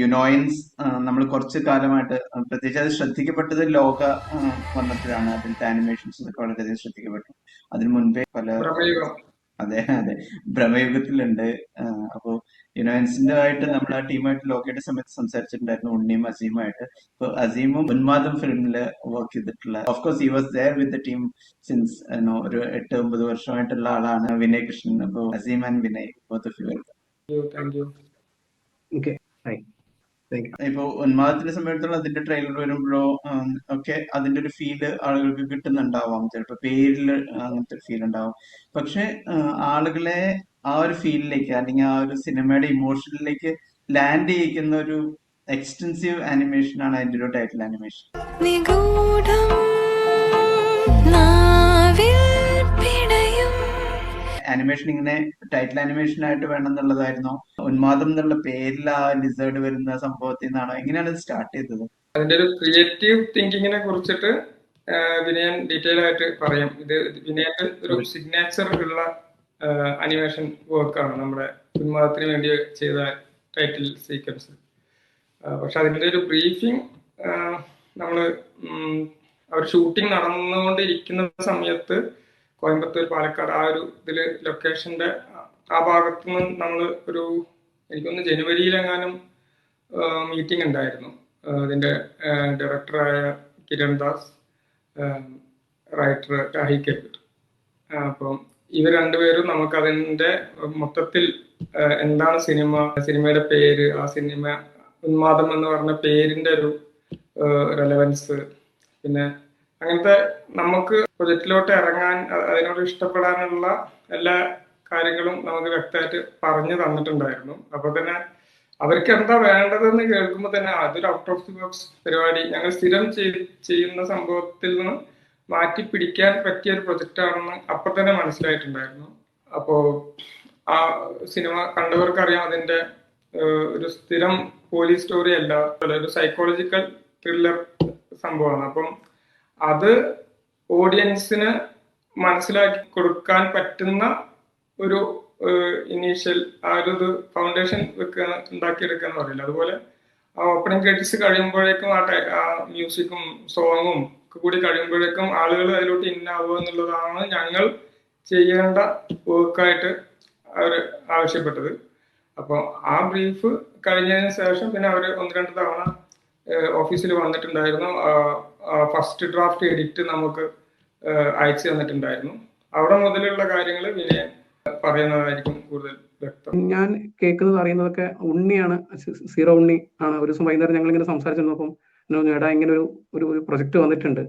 യുനോയിൻസ് നമ്മൾ കുറച്ച് കാലമായിട്ട് പ്രത്യേകിച്ച് അത് ശ്രദ്ധിക്കപ്പെട്ടത് ലോക വന്നപ്പോഴാണ് അതിലത്തെ ആനിമേഷൻസ് ഒക്കെ വളരെയധികം ശ്രദ്ധിക്കപ്പെട്ടു. അതിനു മുൻപേ പല പ്രമേയം. അതെ അതെ ഭ്രമയുഗത്തിലുണ്ട്. അപ്പോ യുനോയിൻസിന്റെ ആയിട്ട് നമ്മൾ ആ ടീമായിട്ട് ലോകയുടെ സമയത്ത് സംസാരിച്ചിട്ടുണ്ടായിരുന്നു, ഉണ്ണിയും അസീമായിട്ട്. ഇപ്പൊ അസീമും ഉന്മാദം ഫിലിമില് വർക്ക് ചെയ്തിട്ടുള്ള, of course he was there with the team since ഒരു 8-9 വർഷമായിട്ടുള്ള ആളാണ് വിനയ് കൃഷ്ണൻ. അപ്പൊ Azeem and Vinay both of you welcome. Thank you. Okay, hi, thank you. ഇപ്പൊ ഉന്മാദത്തിനെ സംബന്ധിച്ചിടത്തോളം അതിന്റെ ട്രെയിലർ വരുമ്പോഴോ ഒക്കെ അതിന്റെ ഒരു ഫീല് ആളുകൾക്ക് കിട്ടുന്നുണ്ടാവാം. ചിലപ്പോ പേരിൽ അങ്ങനത്തെ ഒരു ഫീൽ ഉണ്ടാവും. പക്ഷെ ആളുകളെ ആ ഒരു ഫീലിലേക്ക് അല്ലെങ്കിൽ ആ ഒരു സിനിമയുടെ ഇമോഷനിലേക്ക് ലാൻഡ് ചെയ്യിക്കുന്ന ഒരു എക്സ്റ്റൻസീവ് ആനിമേഷൻ ആണ് അതിന്റെ ഒരു ടൈറ്റിൽ ആനിമേഷൻ. ആനിമേഷൻ ഇങ്ങനെ ടൈറ്റിൽ ആനിമേഷൻ ആയിട്ട് വേണം എന്നുള്ളതായിരുന്നോ? ഉന്മാദം എന്നുള്ള പേരിൽ ആ ലിസേർഡ് വരുന്ന സംഭവത്തിൽ നിന്നാണോ? എങ്ങനെയാണ് ഇത് സ്റ്റാർട്ട് ചെയ്തത്? അതിന്റെ ഒരു ക്രിയേറ്റീവ് തിങ്കിങ്ങിനെ കുറിച്ചിട്ട് വിനയൻ ഡീറ്റെയിൽ ആയിട്ട് പറയാം. ഇത് വിനയന്റെ ഒരു സിഗ്നേച്ചർ ഉള്ള അനിമേഷൻ വർക്കാണ് നമ്മുടെ ഉന്മാദത്തിന് വേണ്ടി ചെയ്ത ടൈറ്റിൽ സീക്വൻസ്. പക്ഷെ അതിന്റെ ഒരു ബ്രീഫിംഗ് നമ്മൾ അവർ ഷൂട്ടിംഗ് നടന്നുകൊണ്ടിരിക്കുന്ന സമയത്ത് കോയമ്പത്തൂർ, പാലക്കാട് ആ ഒരു ഇതില് ലൊക്കേഷന്റെ ആ ഭാഗത്തു നിന്ന് നമ്മൾ ഒരു എനിക്കൊന്ന് ജനുവരിയിലെങ്ങാനും മീറ്റിംഗ് ഉണ്ടായിരുന്നു. അതിന്റെ ഡയറക്ടറായ കിരൺ ദാസ്, റൈറ്റർ രാഹി കപൂർ. അപ്പം ഇവർ രണ്ടുപേരും നമുക്ക് അതിന്റെ മൊത്തത്തിൽ എന്താണ് സിനിമയുടെ പേര്, ആ സിനിമ ഉന്മാദം എന്ന് പറഞ്ഞ പേരിന്റെ ഒരു റെലവൻസ്, പിന്നെ അങ്ങനത്തെ നമുക്ക് പ്രൊജക്റ്റിലോട്ട് ഇറങ്ങാൻ അതിനോട് ഇഷ്ടപ്പെടാനുള്ള എല്ലാ കാര്യങ്ങളും നമുക്ക് വ്യക്തമായിട്ട് പറഞ്ഞു തന്നിട്ടുണ്ടായിരുന്നു. അപ്പൊ തന്നെ അവർക്ക് എന്താ വേണ്ടതെന്ന് കേൾക്കുമ്പോൾ തന്നെ അതൊരു ഔട്ട് ഓഫ് ദി ബോക്സ് പരിപാടി, ഞങ്ങൾ സ്ഥിരം ചെയ്യുന്ന സംഭവത്തിൽ നിന്ന് മാറ്റി പിടിക്കാൻ പറ്റിയ ഒരു പ്രൊജക്റ്റ് ആണെന്ന് അപ്പൊ തന്നെ മനസ്സിലായിട്ടുണ്ടായിരുന്നു. അപ്പോ ആ സിനിമ കണ്ടവർക്കറിയാം അതിന്റെ ഒരു സ്ഥിരം പോലീസ് സ്റ്റോറി അല്ല, ഒരു സൈക്കോളജിക്കൽ ത്രില്ലർ സംഭവമാണ്. അപ്പം അത് ഓഡിയൻസിന് മനസ്സിലാക്കി കൊടുക്കാൻ പറ്റുന്ന ഒരു ഇനീഷ്യൽ ആ ഒരു ഫൗണ്ടേഷൻ ഉണ്ടാക്കിയെടുക്കുക എന്ന് പറയില്ല, അതുപോലെ ആ ഓപ്പണിംഗ് ക്രെഡിറ്റ്സ് കഴിയുമ്പോഴേക്കും ആ മ്യൂസിക്കും സോങ്ങും ഒക്കെ കൂടി കഴിയുമ്പോഴേക്കും ആളുകൾ അതിലോട്ട് ഇന്നാവുക എന്നുള്ളതാണ് ഞങ്ങൾ ചെയ്യേണ്ട വർക്കായിട്ട് അവർ ആവശ്യപ്പെട്ടത്. അപ്പോൾ ആ ബ്രീഫ് കഴിഞ്ഞതിന് ശേഷം പിന്നെ അവർ 1-2 തവണ ഓഫീസിൽ വന്നിട്ടുണ്ടായിരുന്നു. ഫസ്റ്റ് ഡ്രാഫ്റ്റ് എഡിറ്റ് നമുക്ക് അയച്ചു തന്നിട്ടുണ്ടായിരുന്നു. അവിടെ മുതലുള്ള കാര്യങ്ങൾ വിനയൻ പറയുന്നതായിരിക്കും കൂടുതൽ വ്യക്തം. ഞാൻ കേൾക്കുന്നത് അറിയുന്നതൊക്കെ ഉണ്ണിയാണ്, സീറോ ഉണ്ണി ആണ്. ഒരു ദിവസം വൈകുന്നേരം ഞങ്ങൾ ഇങ്ങനെ സംസാരിച്ചിരുന്നപ്പം എടാ ഇങ്ങനെ ഒരു പ്രൊജക്ട് വന്നിട്ടുണ്ട്,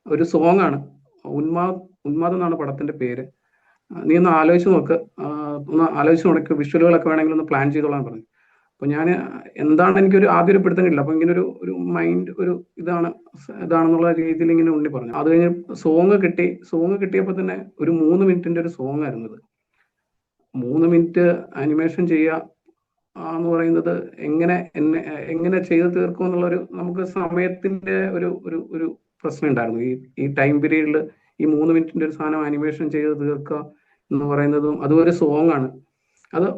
ഒരു സോങ് ആണ്, ഉന്മാദം എന്നാണ് പടത്തിന്റെ പേര്, നീ ഒന്ന് ആലോചിച്ച് നോക്ക്, വിഷ്വലുകളൊക്കെ വേണമെങ്കിൽ ഒന്ന് പ്ലാൻ ചെയ്തോളാൻ പറഞ്ഞു. അപ്പൊ ഞാൻ എന്താണ് എനിക്കൊരു ആദ്യം ഒരു പിടുത്തം കിട്ടില്ല. അപ്പൊ ഇങ്ങനെ ഒരു മൈൻഡ് ഇതാണെന്നുള്ള രീതിയിൽ ഇങ്ങനെ ഉണ്ണി പറഞ്ഞു. അത് കഴിഞ്ഞ് സോങ് കിട്ടിയപ്പോൾ തന്നെ ഒരു 3 മിനിറ്റിന്റെ ഒരു സോങ് ആയിരുന്നു ഇത്. 3 മിനിറ്റ് ആനിമേഷൻ ചെയ്യുക എന്ന് പറയുന്നത് എങ്ങനെ ചെയ്തു തീർക്കും എന്നുള്ളൊരു നമുക്ക് സമയത്തിന്റെ ഒരു പ്രശ്നം ഉണ്ടായിരുന്നു. ഈ ടൈം പീരീഡിൽ ഈ 3 മിനിറ്റിന്റെ ഒരു സാധനം ആനിമേഷൻ ചെയ്ത് തീർക്കുക എന്ന് പറയുന്നതും അതും ഒരു സോങ് ആണ്. അത്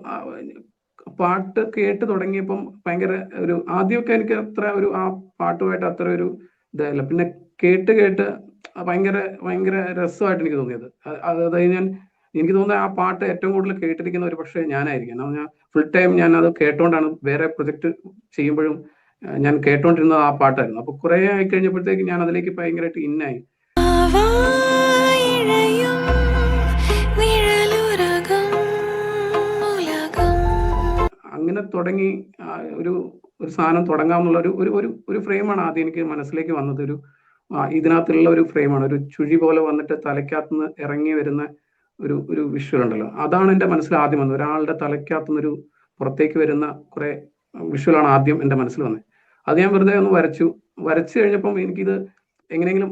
പാട്ട് കേട്ട് തുടങ്ങിയപ്പം ഭയങ്കര ആദ്യമൊക്കെ എനിക്ക് അത്ര ആ പാട്ടുമായിട്ട് അത്ര ഒരു ഇതായില്ല. പിന്നെ കേട്ട് ഭയങ്കര ഭയങ്കര രസമായിട്ട് എനിക്ക് തോന്നിയത്. അതായത് എനിക്ക് തോന്നുന്നത് ആ പാട്ട് ഏറ്റവും കൂടുതൽ കേട്ടിരിക്കുന്ന ഒരു പക്ഷേ ഞാനായിരിക്കും. കാരണം ഞാൻ ഫുൾ ടൈം ഞാൻ അത് കേട്ടോണ്ടാണ് വേറെ പ്രൊജക്ട് ചെയ്യുമ്പോഴും ഞാൻ കേട്ടോണ്ടിരുന്നത് ആ പാട്ടായിരുന്നു. അപ്പൊ കുറെ ആയി കഴിഞ്ഞപ്പോഴത്തേക്ക് ഞാൻ അതിലേക്ക് ഭയങ്കരമായിട്ട് ഇന്നായി. അങ്ങനെ തുടങ്ങി ഒരു സാധനം തുടങ്ങാമെന്നുള്ള ഒരു ഫ്രെയിമാണ് ആദ്യം എനിക്ക് മനസ്സിലേക്ക് വന്നത്. ഇതിനകത്തുള്ള ഒരു ഫ്രെയിമാണ്, ഒരു ചുഴി പോലെ വന്നിട്ട് തലയ്ക്കകത്തുനിന്ന് ഇറങ്ങി വരുന്ന ഒരു വിഷ്വൽ ഉണ്ടല്ലോ, അതാണ് എൻ്റെ മനസ്സിൽ ആദ്യം വന്നത്. ഒരാളുടെ തലയ്ക്കകത്തുനിന്നൊരു പുറത്തേക്ക് വരുന്ന കുറെ വിഷ്വലാണ് ആദ്യം എൻ്റെ മനസ്സിൽ വന്നത്. അത് ഞാൻ വെറുതെ ഒന്ന് വരച്ചു കഴിഞ്ഞപ്പം എനിക്കിത് എങ്ങനെയെങ്കിലും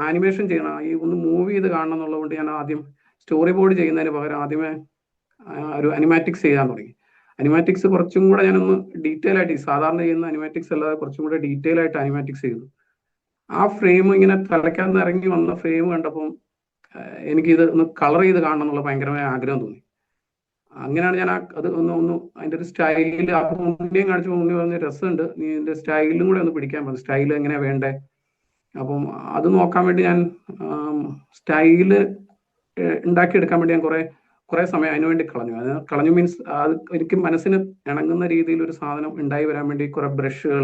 ആനിമേഷൻ ചെയ്യണം, ഒന്ന് മൂവ് ചെയ്ത് കാണണം എന്നുള്ളതുകൊണ്ട് ഞാൻ ആദ്യം സ്റ്റോറി ബോർഡ് ചെയ്യുന്നതിന് പകരം ആദ്യമേ ഒരു അനിമാറ്റിക്സ് ചെയ്യാൻ തുടങ്ങി. അനിമാറ്റിക്സ് കുറച്ചും കൂടെ ഞാനൊന്ന് ഡീറ്റെയിൽ ആയിട്ട്, സാധാരണ ചെയ്യുന്ന അനിമാറ്റിക്സ് അല്ലാതെ കുറച്ചും കൂടെ ഡീറ്റെയിൽ ആയിട്ട് അനിമാറ്റിക്സ് ചെയ്തു. ആ ഫ്രെയിം ഇങ്ങനെ തലയ്ക്കകത്ത് ഇറങ്ങി വന്ന ഫ്രെയിം കണ്ടപ്പം എനിക്കിത് ഒന്ന് കളർ ചെയ്ത് കാണണം എന്നുള്ള ഭയങ്കരമായ ആഗ്രഹം തോന്നി. അങ്ങനെയാണ് ഞാൻ അത് ഒന്ന് അതിന്റെ ഒരു സ്റ്റൈല് അപ്പൊ ഉണ്ണിയും കാണിച്ചപ്പോൾ ഉണ്ണി പറഞ്ഞ രസമുണ്ട്, നീ ഇതിന്റെ സ്റ്റൈലും കൂടെ ഒന്ന് പിടിക്കാൻ പറഞ്ഞു, സ്റ്റൈൽ എങ്ങനെയാ വേണ്ടേ. അപ്പം അത് നോക്കാൻ വേണ്ടി ഞാൻ സ്റ്റൈല് ഉണ്ടാക്കിയെടുക്കാൻ വേണ്ടി ഞാൻ കുറെ സമയം അതിനു വേണ്ടി കളഞ്ഞു മീൻസ് അത് എനിക്ക് മനസ്സിന് ഇണങ്ങുന്ന രീതിയിൽ ഒരു സാധനം ഉണ്ടായി വരാൻ വേണ്ടി കുറെ ബ്രഷുകൾ,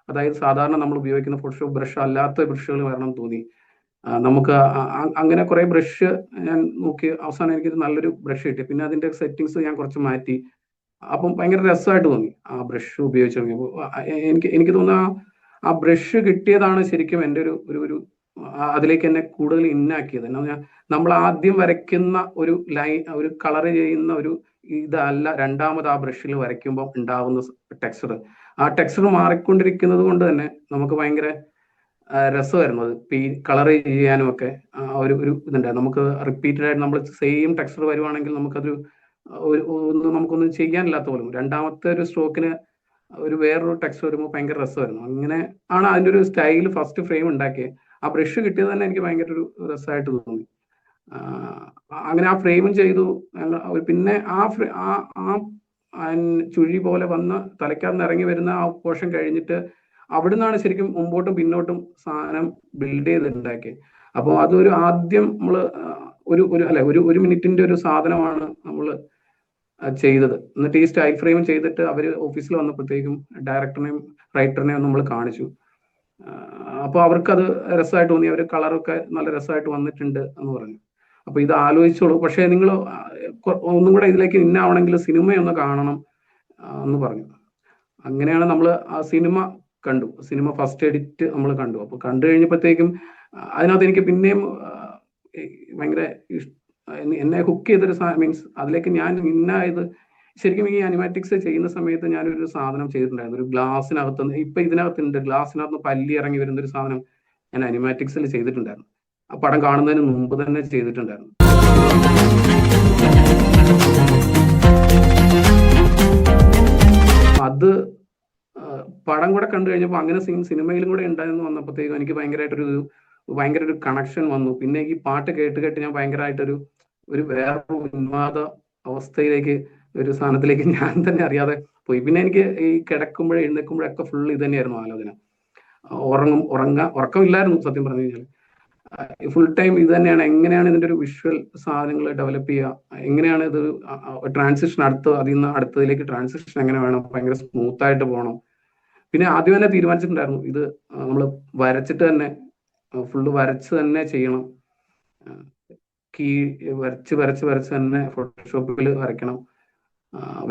അതായത് സാധാരണ നമ്മൾ ഉപയോഗിക്കുന്ന ഫോട്ടോഷോപ്പ് ബ്രഷ് അല്ലാത്ത ബ്രഷുകൾ വരണം തോന്നി. നമുക്ക് അങ്ങനെ കുറെ ബ്രഷ് ഞാൻ നോക്കി അവസാനം എനിക്കൊരു നല്ലൊരു ബ്രഷ് കിട്ടി. പിന്നെ അതിന്റെ സെറ്റിങ്സ് ഞാൻ കുറച്ച് മാറ്റി. അപ്പം ഭയങ്കര രസമായിട്ട് തോന്നി ആ ബ്രഷ് ഉപയോഗിച്ച് തുടങ്ങിയപ്പോൾ. എനിക്ക് തോന്നുന്നു ആ ബ്രഷ് കിട്ടിയതാണ് ശരിക്കും എൻ്റെ ഒരു അതിലേക്ക് എന്നെ കൂടുതൽ ഇന്നാക്കിയത്. എന്നാ പറഞ്ഞാൽ നമ്മൾ ആദ്യം വരയ്ക്കുന്ന ഒരു ലൈൻ, ഒരു കളർ ചെയ്യുന്ന ഒരു ഇതല്ല രണ്ടാമത് ആ ബ്രഷിൽ വരയ്ക്കുമ്പോൾ ഉണ്ടാവുന്ന ടെക്സ്ചർ. ആ ടെക്സ്ചർ മാറിക്കൊണ്ടിരിക്കുന്നത് കൊണ്ട് തന്നെ നമുക്ക് ഭയങ്കര രസമായിരുന്നു അത് ഈ കളർ ചെയ്യാനും ഒക്കെ. ഒരു ഇതുണ്ടായിരുന്നു, നമുക്ക് റിപ്പീറ്റഡ് ആയിട്ട് നമ്മൾ സെയിം ടെക്സ്ചർ വരുവാണെങ്കിൽ നമുക്കതൊരു നമുക്കൊന്നും ചെയ്യാനില്ലാത്ത പോലും രണ്ടാമത്തെ ഒരു സ്ട്രോക്കിന് ഒരു വേറൊരു ടെക്സ്റ്റ് വരുമ്പോൾ ഭയങ്കര രസമായിരുന്നു. അങ്ങനെ ആണ് അതിന്റെ ഒരു സ്റ്റൈൽ ഫസ്റ്റ് ഫ്രെയിം ഉണ്ടാക്കിയത്. ആ ബ്രഷ് കിട്ടിയത് തന്നെ എനിക്ക് ഭയങ്കര ഒരു രസമായിട്ട് തോന്നി. അങ്ങനെ ആ ഫ്രെയിമും ചെയ്തു. പിന്നെ ആ ചുഴി പോലെ വന്ന് തലയ്ക്കകത്ത് ഇറങ്ങി വരുന്ന ആ പോർഷൻ കഴിഞ്ഞിട്ട് അവിടെ നിന്നാണ് ശരിക്കും മുമ്പോട്ടും പിന്നോട്ടും സാധനം ബിൽഡ് ചെയ്തിട്ടുണ്ടാക്കിയത്. അപ്പോൾ അതൊരു ആദ്യം നമ്മള് ഒരു മിനിറ്റിന്റെ ഒരു സാധനമാണ് നമ്മൾ ചെയ്തത്. എന്നിട്ട് ഈ സ്റ്റൈൽ ഫ്രെയിം ചെയ്തിട്ട് അവര് ഓഫീസിൽ വന്നപ്പോഴത്തേക്കും ഡയറക്ടറിനെയും റൈറ്ററിനെയും നമ്മൾ കാണിച്ചു. അപ്പോൾ അവർക്കത് രസമായിട്ട് തോന്നി, അവർ കളറൊക്കെ നല്ല രസമായിട്ട് വന്നിട്ടുണ്ട് എന്ന് പറഞ്ഞു. അപ്പൊ ഇത് ആലോചിച്ചോളൂ, പക്ഷെ നിങ്ങൾ ഒന്നും കൂടെ ഇതിലേക്ക് ഇന്നാവണമെങ്കിൽ സിനിമയൊന്ന് കാണണം എന്ന് പറഞ്ഞു. അങ്ങനെയാണ് നമ്മൾ ആ സിനിമ കണ്ടു. സിനിമ ഫസ്റ്റ് എഡിറ്റ് നമ്മൾ കണ്ടു. അപ്പൊ കണ്ടു കഴിഞ്ഞപ്പോഴത്തേക്കും അതിനകത്ത് എനിക്ക് പിന്നെയും ഭയങ്കര എന്നെ ഹുക്ക് ചെയ്തൊരു മീൻസ് അതിലേക്ക് ഞാൻ ഇന്നായത് ശരിക്കും ഈ അനിമാറ്റിക്സ് ചെയ്യുന്ന സമയത്ത് ഞാനൊരു സാധനം ചെയ്തിട്ടുണ്ടായിരുന്നു. ഒരു ഗ്ലാസിനകത്ത്, ഇപ്പൊ ഇതിനകത്തുണ്ട്, ഗ്ലാസിനകത്ത് പല്ലി ഇറങ്ങി വരുന്ന ഒരു സാധനം ഞാൻ അനിമാറ്റിക്സിൽ ചെയ്തിട്ടുണ്ടായിരുന്നു. ആ പടം കാണുന്നതിന് മുമ്പ് തന്നെ ചെയ്തിട്ടുണ്ടായിരുന്നു. അത് പടം കൂടെ കണ്ടു കഴിഞ്ഞപ്പോൾ അങ്ങനെ സിനിമയിലും കൂടെ ഉണ്ടായിരുന്നു വന്നപ്പോഴത്തേക്കും എനിക്ക് ഭയങ്കര ഒരു കണക്ഷൻ വന്നു. പിന്നെ ഈ പാട്ട് കേട്ട് ഞാൻ ഭയങ്കരമായിട്ടൊരു വേറെ ഉന്മാദ അവസ്ഥയിലേക്ക്, ഒരു സാധനത്തിലേക്ക് ഞാൻ തന്നെ അറിയാതെ പോയി. പിന്നെ എനിക്ക് ഈ കിടക്കുമ്പോഴും എഴുന്നേൽക്കുമ്പോഴൊക്കെ ഫുൾ ഇത് തന്നെയായിരുന്നു ആലോചന. ഉറക്കമില്ലായിരുന്നു സത്യം പറഞ്ഞു കഴിഞ്ഞാൽ. ഫുൾ ടൈം ഇത് തന്നെയാണ്, എങ്ങനെയാണ് ഇതിന്റെ ഒരു വിഷ്വൽ സാധനങ്ങൾ ഡെവലപ്പ് ചെയ്യുക, എങ്ങനെയാണ് ഇത് ട്രാൻസിഷൻ അതിൽ നിന്ന് അടുത്തതിലേക്ക് ട്രാൻസിഷൻ എങ്ങനെ വേണം, ഭയങ്കര സ്മൂത്ത് ആയിട്ട് പോകണം. പിന്നെ ആദ്യം തന്നെ തീരുമാനിച്ചിട്ടുണ്ടായിരുന്നു ഇത് നമ്മൾ വരച്ചിട്ട് തന്നെ ഫുള്ള് വരച്ച് തന്നെ ചെയ്യണം. വരച്ച് തന്നെ ഫോട്ടോഷോപ്പിൽ വരയ്ക്കണം.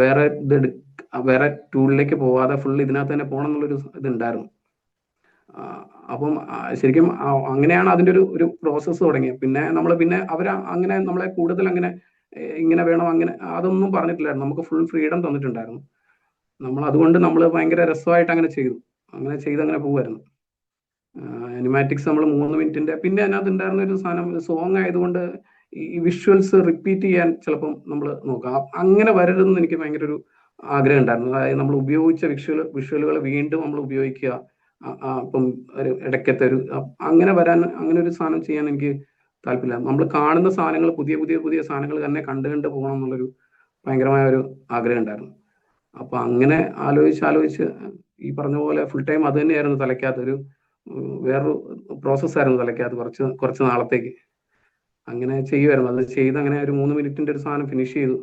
വേറെ ടൂളിലേക്ക് പോവാതെ ഫുൾ ഇതിനകത്ത് തന്നെ പോകണം എന്നുള്ളൊരു ഇതുണ്ടായിരുന്നു. അപ്പം ശരിക്കും അങ്ങനെയാണ് അതിന്റെ ഒരു പ്രോസസ്സ് തുടങ്ങിയത്. പിന്നെ അങ്ങനെ നമ്മളെ കൂടുതൽ അങ്ങനെ ഇങ്ങനെ വേണം അങ്ങനെ അതൊന്നും പറഞ്ഞിട്ടില്ലായിരുന്നു. നമുക്ക് ഫുൾ ഫ്രീഡം തന്നിട്ടുണ്ടായിരുന്നു. അതുകൊണ്ട് നമ്മൾ ഭയങ്കര രസമായിട്ട് അങ്ങനെ ചെയ്ത് പോകുമായിരുന്നു. അനിമാറ്റിക്സ് നമ്മൾ 3 മിനിറ്റിന്റെ, പിന്നെ അതിനകത്ത് ഉണ്ടായിരുന്ന ഒരു സാധനം സോങ് ആയതുകൊണ്ട് ഈ വിഷ്വൽസ് റിപ്പീറ്റ് ചെയ്യാൻ ചിലപ്പം നമ്മൾ നോക്കാം. അങ്ങനെ വരരുതെന്ന് എനിക്ക് ഭയങ്കര ഒരു ആഗ്രഹം ഉണ്ടായിരുന്നു. അതായത് നമ്മൾ ഉപയോഗിച്ച വിഷ്വലുകൾ വീണ്ടും നമ്മൾ ഉപയോഗിക്കുക. ഇപ്പം ഒരു ഇടയ്ക്കത്തെ അങ്ങനെ ഒരു സാധനം ചെയ്യാൻ എനിക്ക് താല്പര്യമില്ല. നമ്മൾ കാണുന്ന സാധനങ്ങൾ പുതിയ സാധനങ്ങൾ തന്നെ കണ്ടു പോകണം എന്നുള്ളൊരു ഭയങ്കരമായ ഒരു ആഗ്രഹം ഉണ്ടായിരുന്നു. അപ്പൊ അങ്ങനെ ആലോചിച്ച് ഈ പറഞ്ഞ പോലെ ഫുൾ ടൈം അത് തന്നെയായിരുന്നു തലയ്ക്കകത്ത്. വേറൊരു പ്രോസസ്സായിരുന്നു തലയ്ക്കകത്ത് കുറച്ച് നാളത്തേക്ക്. അങ്ങനെ ചെയ്യുമായിരുന്നു. അത് അങ്ങനെ ഒരു 3 മിനിറ്റിന്റെ ഒരു സാധനം ഫിനിഷ് ചെയ്തു.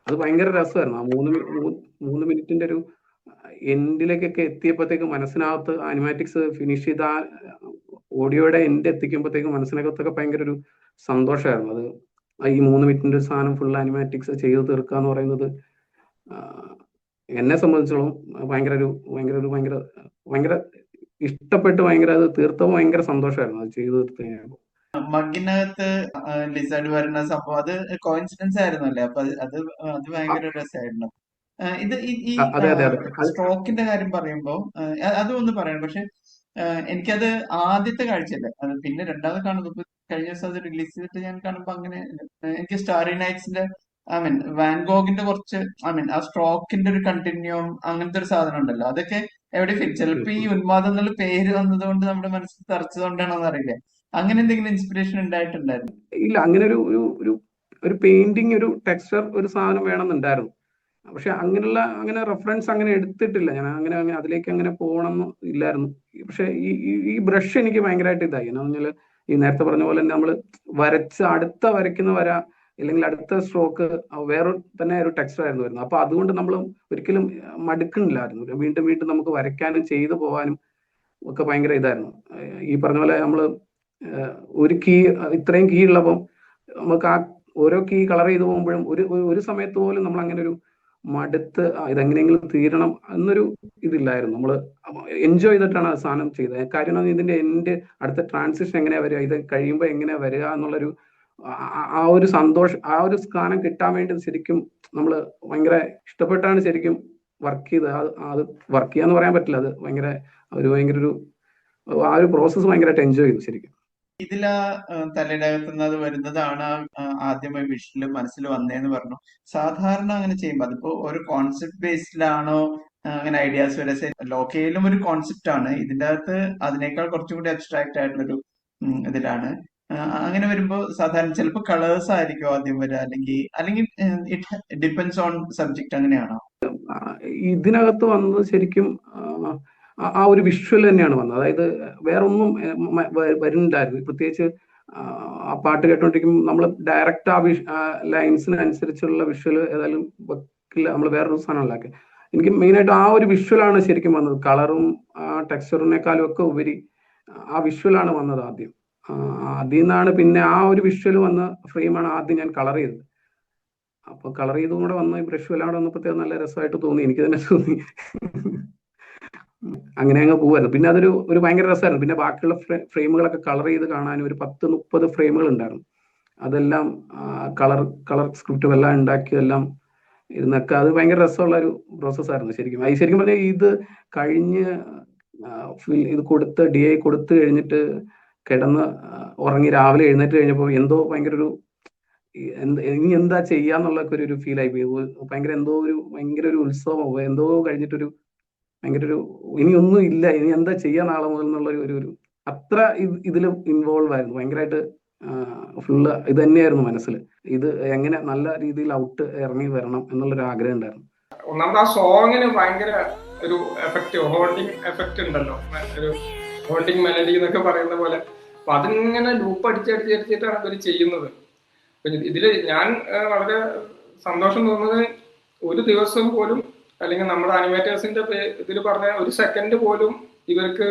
അത് ഭയങ്കര രസമായിരുന്നു. ആ 3 മിനിറ്റിന്റെ ഒരു എൻഡിലേക്കൊക്കെ എത്തിയപ്പോഴത്തേക്ക് മനസ്സിനകത്ത് അനിമാറ്റിക്സ് ഫിനിഷ് ചെയ്ത ഓഡിയോയുടെ എൻഡ് എത്തിക്കുമ്പോഴത്തേക്ക് മനസ്സിനകത്തൊക്കെ ഭയങ്കര ഒരു സന്തോഷമായിരുന്നു. അത് ഈ 3 മിനിറ്റിന്റെ സാധനം ഫുൾ അനിമാറ്റിക്സ് ചെയ്ത് തീർക്കുക എന്ന് പറയുന്നത് എന്നെ സംബന്ധിച്ചോളം ഭയങ്കര ഇഷ്ടപ്പെട്ട് അത് തീർത്തപ്പോൾ ഭയങ്കര സന്തോഷമായിരുന്നു അത് ചെയ്ത് തീർത്ത് കഴിഞ്ഞപ്പോൾ. മഗ്ഗിനകത്ത് ലിസാർഡ് വരുന്ന സംഭവം അത് കോയിൻസിഡൻസ് ആയിരുന്നല്ലേ? അപ്പൊ അത് ഭയങ്കര രസമായിരുന്നു. ഇത് ഈ സ്ട്രോക്കിന്റെ കാര്യം പറയുമ്പോ അതും ഒന്ന് പറയണം. പക്ഷെ എനിക്കത് ആദ്യത്തെ കാഴ്ചയല്ല, അത് പിന്നെ രണ്ടാമത് കാണുമ്പോൾ കഴിഞ്ഞ ദിവസം അത് റിലീസ് ചെയ്തിട്ട് ഞാൻ കാണുമ്പോ അങ്ങനെ എനിക്ക് സ്റ്റാറി നൈറ്റ്സിന്റെ വാൻഗോഗിന്റെ കുറച്ച് ആ സ്ട്രോക്കിന്റെ ഒരു കണ്ടിന്യൂം അങ്ങനത്തെ ഒരു സാധനം ഉണ്ടല്ലോ, അതൊക്കെ എവിടെ ചിലപ്പോ ഈ ഉന്മാദം എന്നുള്ള പേര് വന്നത് കൊണ്ട് നമ്മുടെ മനസ്സിൽ തറച്ചത് കൊണ്ടാണോ അറിയില്ല. അങ്ങനെ എന്തെങ്കിലും ഇൻസ്പിറേഷൻ ഉണ്ടായിട്ടുണ്ടായിരുന്നു? ഇല്ല, അങ്ങനെ ഒരു ഒരു പെയിന്റിങ്, ഒരു ടെക്സ്ചർ, ഒരു സാധനം വേണമെന്നുണ്ടായിരുന്നു. പക്ഷെ അങ്ങനെ റെഫറൻസ് അങ്ങനെ എടുത്തിട്ടില്ല ഞാൻ. അങ്ങനെ അതിലേക്ക് അങ്ങനെ പോകണമെന്ന് ഇല്ലായിരുന്നു. പക്ഷെ ഈ ബ്രഷ് എനിക്ക് ഭയങ്കരമായിട്ട് ഇതായി. എന്ന് പറഞ്ഞാൽ ഈ നേരത്തെ പറഞ്ഞ പോലെ തന്നെ നമ്മൾ വരയ്ക്കുന്ന വര അല്ലെങ്കിൽ അടുത്ത സ്ട്രോക്ക് വേറെ തന്നെ ഒരു ടെക്സ്ചർ ആയിരുന്നു വരുന്നത്. അപ്പൊ അതുകൊണ്ട് നമ്മൾ ഒരിക്കലും മടുക്കുന്നില്ലായിരുന്നു. വീണ്ടും വീണ്ടും നമുക്ക് വരയ്ക്കാനും ചെയ്തു പോകാനും ഒക്കെ ഭയങ്കര ഇതായിരുന്നു. ഈ പറഞ്ഞ പോലെ നമ്മൾ ഒരു ഇത്രയും കീ ഉള്ളപ്പം നമുക്ക് ആ ഓരോ കീ കളർ ചെയ്ത് പോകുമ്പോഴും ഒരു സമയത്ത് പോലും നമ്മൾ അങ്ങനെ ഒരു മടുത്ത് ഇതെങ്ങനെയെങ്കിലും തീരണം എന്നൊരു ഇതില്ലായിരുന്നു. നമ്മൾ എൻജോയ് ചെയ്തിട്ടാണ് ആ സാധനം ചെയ്തത്. കാര്യം ഇതിന്റെ അടുത്ത ട്രാൻസിഷൻ എങ്ങനെയാ വരിക, ഇത് കഴിയുമ്പോൾ എങ്ങനെയാ വരിക എന്നുള്ളൊരു ആ ഒരു സന്തോഷം, ആ ഒരു സാധനം കിട്ടാൻ വേണ്ടി ശരിക്കും നമ്മൾ ഭയങ്കര ഇഷ്ടപ്പെട്ടാണ് ശരിക്കും വർക്ക് ചെയ്ത്. അത് വർക്ക് ചെയ്യാന്ന് പറയാൻ പറ്റില്ല, അത് ഭയങ്കര ഒരു ആ ഒരു പ്രോസസ്സ് ഭയങ്കരമായിട്ട് എൻജോയ് ചെയ്തു ശരിക്കും. ഇതിലാ തലയിടകത്തുന്നത് വരുന്നതാണ് ആദ്യമായി വിഷ്വല് മനസ്സിൽ വന്നേന്ന് പറഞ്ഞു. സാധാരണ അങ്ങനെ ചെയ്യുമ്പോൾ അതിപ്പോ ഒരു കോൺസെപ്റ്റ് ബേസ്ഡിലാണോ അങ്ങനെ ഐഡിയാസ് വരെ? ലോക്കയിലും ഒരു കോൺസെപ്റ്റ് ആണ്, ഇതിന്റെ അകത്ത് അതിനേക്കാൾ കുറച്ചും കൂടി അബ്സ്ട്രാക്ട് ആയിട്ടുള്ളൊരു ഇതിലാണ്. അങ്ങനെ വരുമ്പോ സാധാരണ ചിലപ്പോൾ കളേഴ്സ് ആയിരിക്കും ആദ്യം വരിക, അല്ലെങ്കിൽ ഇറ്റ് ഡിപ്പെൻസ് ഓൺ സബ്ജക്ട്, അങ്ങനെയാണോ? ഇതിനകത്ത് വന്നത് ശരിക്കും ആ ഒരു വിഷ്വൽ തന്നെയാണ് വന്നത്. അതായത് വേറെ ഒന്നും വരുന്നുണ്ടായിരുന്നു. പ്രത്യേകിച്ച് ആ പാട്ട് കേട്ടോണ്ടിരിക്കുമ്പോൾ നമ്മൾ ഡയറക്റ്റ് ആ ലൈൻസിന് അനുസരിച്ചുള്ള വിഷ്വൽ ഏതായാലും വെക്കില്ല, നമ്മൾ വേറൊരു സാധനം ഉണ്ടാക്കി. എനിക്ക് മെയിനായിട്ട് ആ ഒരു വിഷ്വലാണ് ശരിക്കും വന്നത്. കളറും ആ ടെക്സ്ചറിനേക്കാളും ഒക്കെ ഉപരി ആ വിഷ്വലാണ് വന്നത് ആദ്യം. അതിൽ നിന്നാണ് പിന്നെ ആ ഒരു വിഷ്വൽ വന്ന ഫ്രെയിമാണ് ആദ്യം ഞാൻ കളർ ചെയ്തത്. അപ്പൊ കളർ ചെയ്തും കൂടെ വന്ന ഈ ബ്രഷ് എല്ലാം കൂടെ വന്നപ്പോഴത്തേക്ക് നല്ല രസമായിട്ട് തോന്നി, എനിക്ക് തന്നെ തോന്നി. അങ്ങനെ അങ്ങ് പോവായിരുന്നു. പിന്നെ അതൊരു ഭയങ്കര രസമായിരുന്നു. പിന്നെ ബാക്കിയുള്ള ഫ്രെയിമുകളൊക്കെ കളർ ചെയ്ത് കാണാനും ഒരു 10-30 ഫ്രെയിമുകൾ ഉണ്ടായിരുന്നു. അതെല്ലാം കളർ സ്ക്രിപ്റ്റും എല്ലാം ഉണ്ടാക്കിയെല്ലാം ഇരുന്നൊക്കെ അത് ഭയങ്കര രസമുള്ള ഒരു പ്രോസസ്സായിരുന്നു ശരിക്കും. അത് ശരിക്കും പറഞ്ഞാൽ ഇത് കഴിഞ്ഞ് ഇത് കൊടുത്ത് DI കൊടുത്തു കഴിഞ്ഞിട്ട് കിടന്ന് ഉറങ്ങി രാവിലെ എഴുന്നേറ്റ് കഴിഞ്ഞപ്പോൾ എന്തോ ഭയങ്കര ഇനി എന്താ ചെയ്യാന്നുള്ളൊക്കെ ഒരു ഫീൽ ആയി പോയി. ഭയങ്കര ഒരു ഉത്സവം എന്തോ കഴിഞ്ഞിട്ടൊരു ഭയങ്കര ഇനി ഒന്നും ഇല്ല, ഇനി എന്താ ചെയ്യാൻ നാളെ മുതൽ എന്നുള്ള ഒരു അത്ര ഇതിൽ ഇൻവോൾവ് ആയിരുന്നു. ഭയങ്കരമായിട്ട് ഫുള്ള് ഇത് തന്നെയായിരുന്നു മനസ്സിൽ. ഇത് എങ്ങനെ നല്ല രീതിയിൽ ഔട്ട് ഇറങ്ങി വരണം എന്നുള്ളൊരു ആഗ്രഹം ഉണ്ടായിരുന്നു. ഒന്നാമത് ആ സോങ്ങിന് ഭയങ്കര ഒരു എഫക്റ്റ്, ഹോൾഡിങ് എഫക്റ്റ് ഉണ്ടല്ലോ, ഒരു ഹോൾഡിങ് മെലഡി എന്നൊക്കെ പറയുന്ന പോലെ. അപ്പൊ അതിങ്ങനെ ലൂപ്പ് അടിച്ചടിച്ചിട്ടാണ് ഇവർ ചെയ്യുന്നത്. ഇതില് ഞാൻ വളരെ സന്തോഷം തോന്നുന്നത്, ഒരു ദിവസം പോലും അല്ലെങ്കിൽ നമ്മുടെ അനിമേറ്റേഴ്സിന്റെ ഇതിൽ പറഞ്ഞ ഒരു സെക്കൻഡ് പോലും ഇവർക്ക്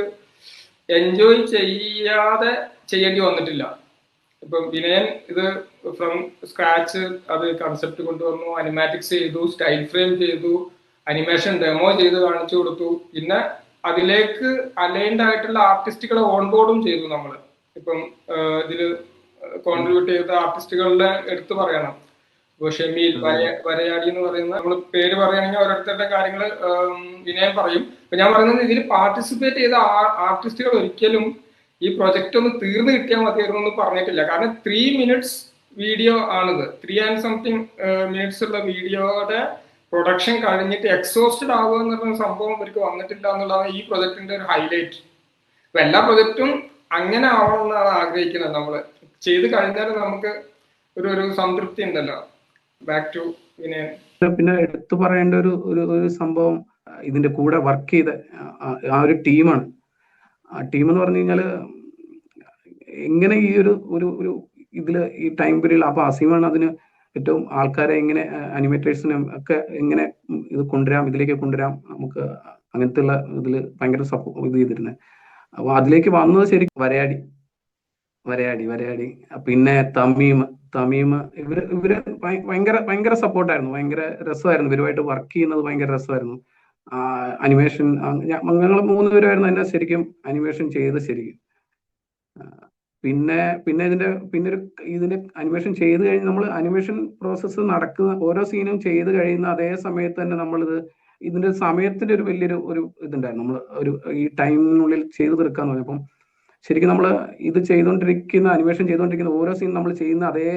എൻജോയ് ചെയ്യാതെ ചെയ്യേണ്ടി വന്നിട്ടില്ല. ഇപ്പം വിനയൻ ഇത് ഫ്രം സ്ക്രാച്ച് അത് കൺസെപ്റ്റ് കൊണ്ടുവന്നു, അനിമാറ്റിക്സ് ചെയ്തു, സ്റ്റൈൽ ഫ്രെയിം ചെയ്തു, അനിമേഷൻ ഡെമോ ചെയ്ത് കാണിച്ചു കൊടുത്തു. പിന്നെ അതിലേക്ക് അലൈൻഡ് ആയിട്ടുള്ള ആർട്ടിസ്റ്റുകളെ ഓൺബോർഡും ചെയ്തു നമ്മൾ. ഇപ്പം ഇതിൽ കോൺട്രിബ്യൂട്ട് ചെയ്ത ആർട്ടിസ്റ്റുകളുടെ എടുത്തു പറയണം. ഇപ്പൊ ഷമീൽ വരയാടി എന്ന് പറയുന്ന, നമ്മൾ പേര് പറയുകയാണെങ്കിൽ ഓരോരുത്തരുടെ കാര്യങ്ങൾ വിനയൻ പറയും. ഇപ്പൊ ഞാൻ പറയുന്നത്, ഇതിൽ പാർട്ടിസിപ്പേറ്റ് ചെയ്ത ആർട്ടിസ്റ്റുകൾ ഒരിക്കലും ഈ പ്രൊജക്റ്റ് ഒന്ന് തീർന്നു കിട്ടിയാൽ മതിയായിരുന്നു എന്ന് പറഞ്ഞിട്ടില്ല. കാരണം 3 minutes വീഡിയോ ആണിത്. 3 and something minutes ഉള്ള വീഡിയോയുടെ പ്രൊഡക്ഷൻ കഴിഞ്ഞിട്ട് എക്സോസ്റ്റഡ് ആവുക എന്ന് പറയുന്ന സംഭവം അവർക്ക് വന്നിട്ടില്ല എന്നുള്ളതാണ് ഈ പ്രൊജക്ടിന്റെ ഒരു ഹൈലൈറ്റ്. അപ്പൊ എല്ലാ പ്രൊജക്റ്റും അങ്ങനെ ആവണമെന്നാണ് ആഗ്രഹിക്കുന്നത്. നമ്മള് ചെയ്ത് കഴിഞ്ഞാൽ നമുക്ക് ഒരു സംതൃപ്തി ഉണ്ടല്ലോ. Back to Vinayan. പിന്നെ എടുത്തു പറയേണ്ട ഒരു സംഭവം, ഇതിന്റെ കൂടെ വർക്ക് ചെയ്ത ആ ഒരു ടീമാണ്. ആ ടീം എന്ന് പറഞ്ഞു കഴിഞ്ഞാല് എങ്ങനെ ഈ ഒരു ഇതില് ഈ ടൈം പീരീഡ്, അപ്പൊ അസീമാണ് അതിന് ഏറ്റവും ആൾക്കാരെ എങ്ങനെ അനിമേറ്റേഴ്സിനും ഒക്കെ എങ്ങനെ ഇതിലേക്ക് കൊണ്ടുവരാം, നമുക്ക് അങ്ങനത്തെ ഉള്ള ഇതില് ഭയങ്കര ഇത് ചെയ്തിരുന്നത്. അപ്പൊ അതിലേക്ക് വന്നത് ശരിക്കും വരയാടി പിന്നെ തമീം ഇവര് ഭയങ്കര സപ്പോർട്ടായിരുന്നു. ഭയങ്കര രസമായിരുന്നു ഇവരുമായിട്ട് വർക്ക് ചെയ്യുന്നത്. ഭയങ്കര രസമായിരുന്നു. അനിമേഷൻ ഞങ്ങൾ 3 പേരായിരുന്നു എന്നെ ശരിക്കും അനിമേഷൻ ചെയ്ത് ശരിക്കും. പിന്നെ ഇതിന്റെ അനിമേഷൻ ചെയ്ത് കഴിഞ്ഞ് നമ്മൾ അനിമേഷൻ പ്രോസസ്സ് നടക്കുന്ന ഓരോ സീനും ചെയ്ത് കഴിയുന്ന അതേ സമയത്ത് തന്നെ ഇതിന്റെ സമയത്തിന്റെ ഒരു വലിയൊരു ഇതുണ്ടായിരുന്നു. നമ്മൾ ഈ ടൈമിനുള്ളിൽ ചെയ്തു തീർക്കാന്ന് പറഞ്ഞപ്പം ശരിക്കും നമ്മൾ ഇത് അനിമേഷൻ ചെയ്തുകൊണ്ടിരിക്കുന്ന ഓരോ സീൻ നമ്മൾ ചെയ്യുന്ന അതേ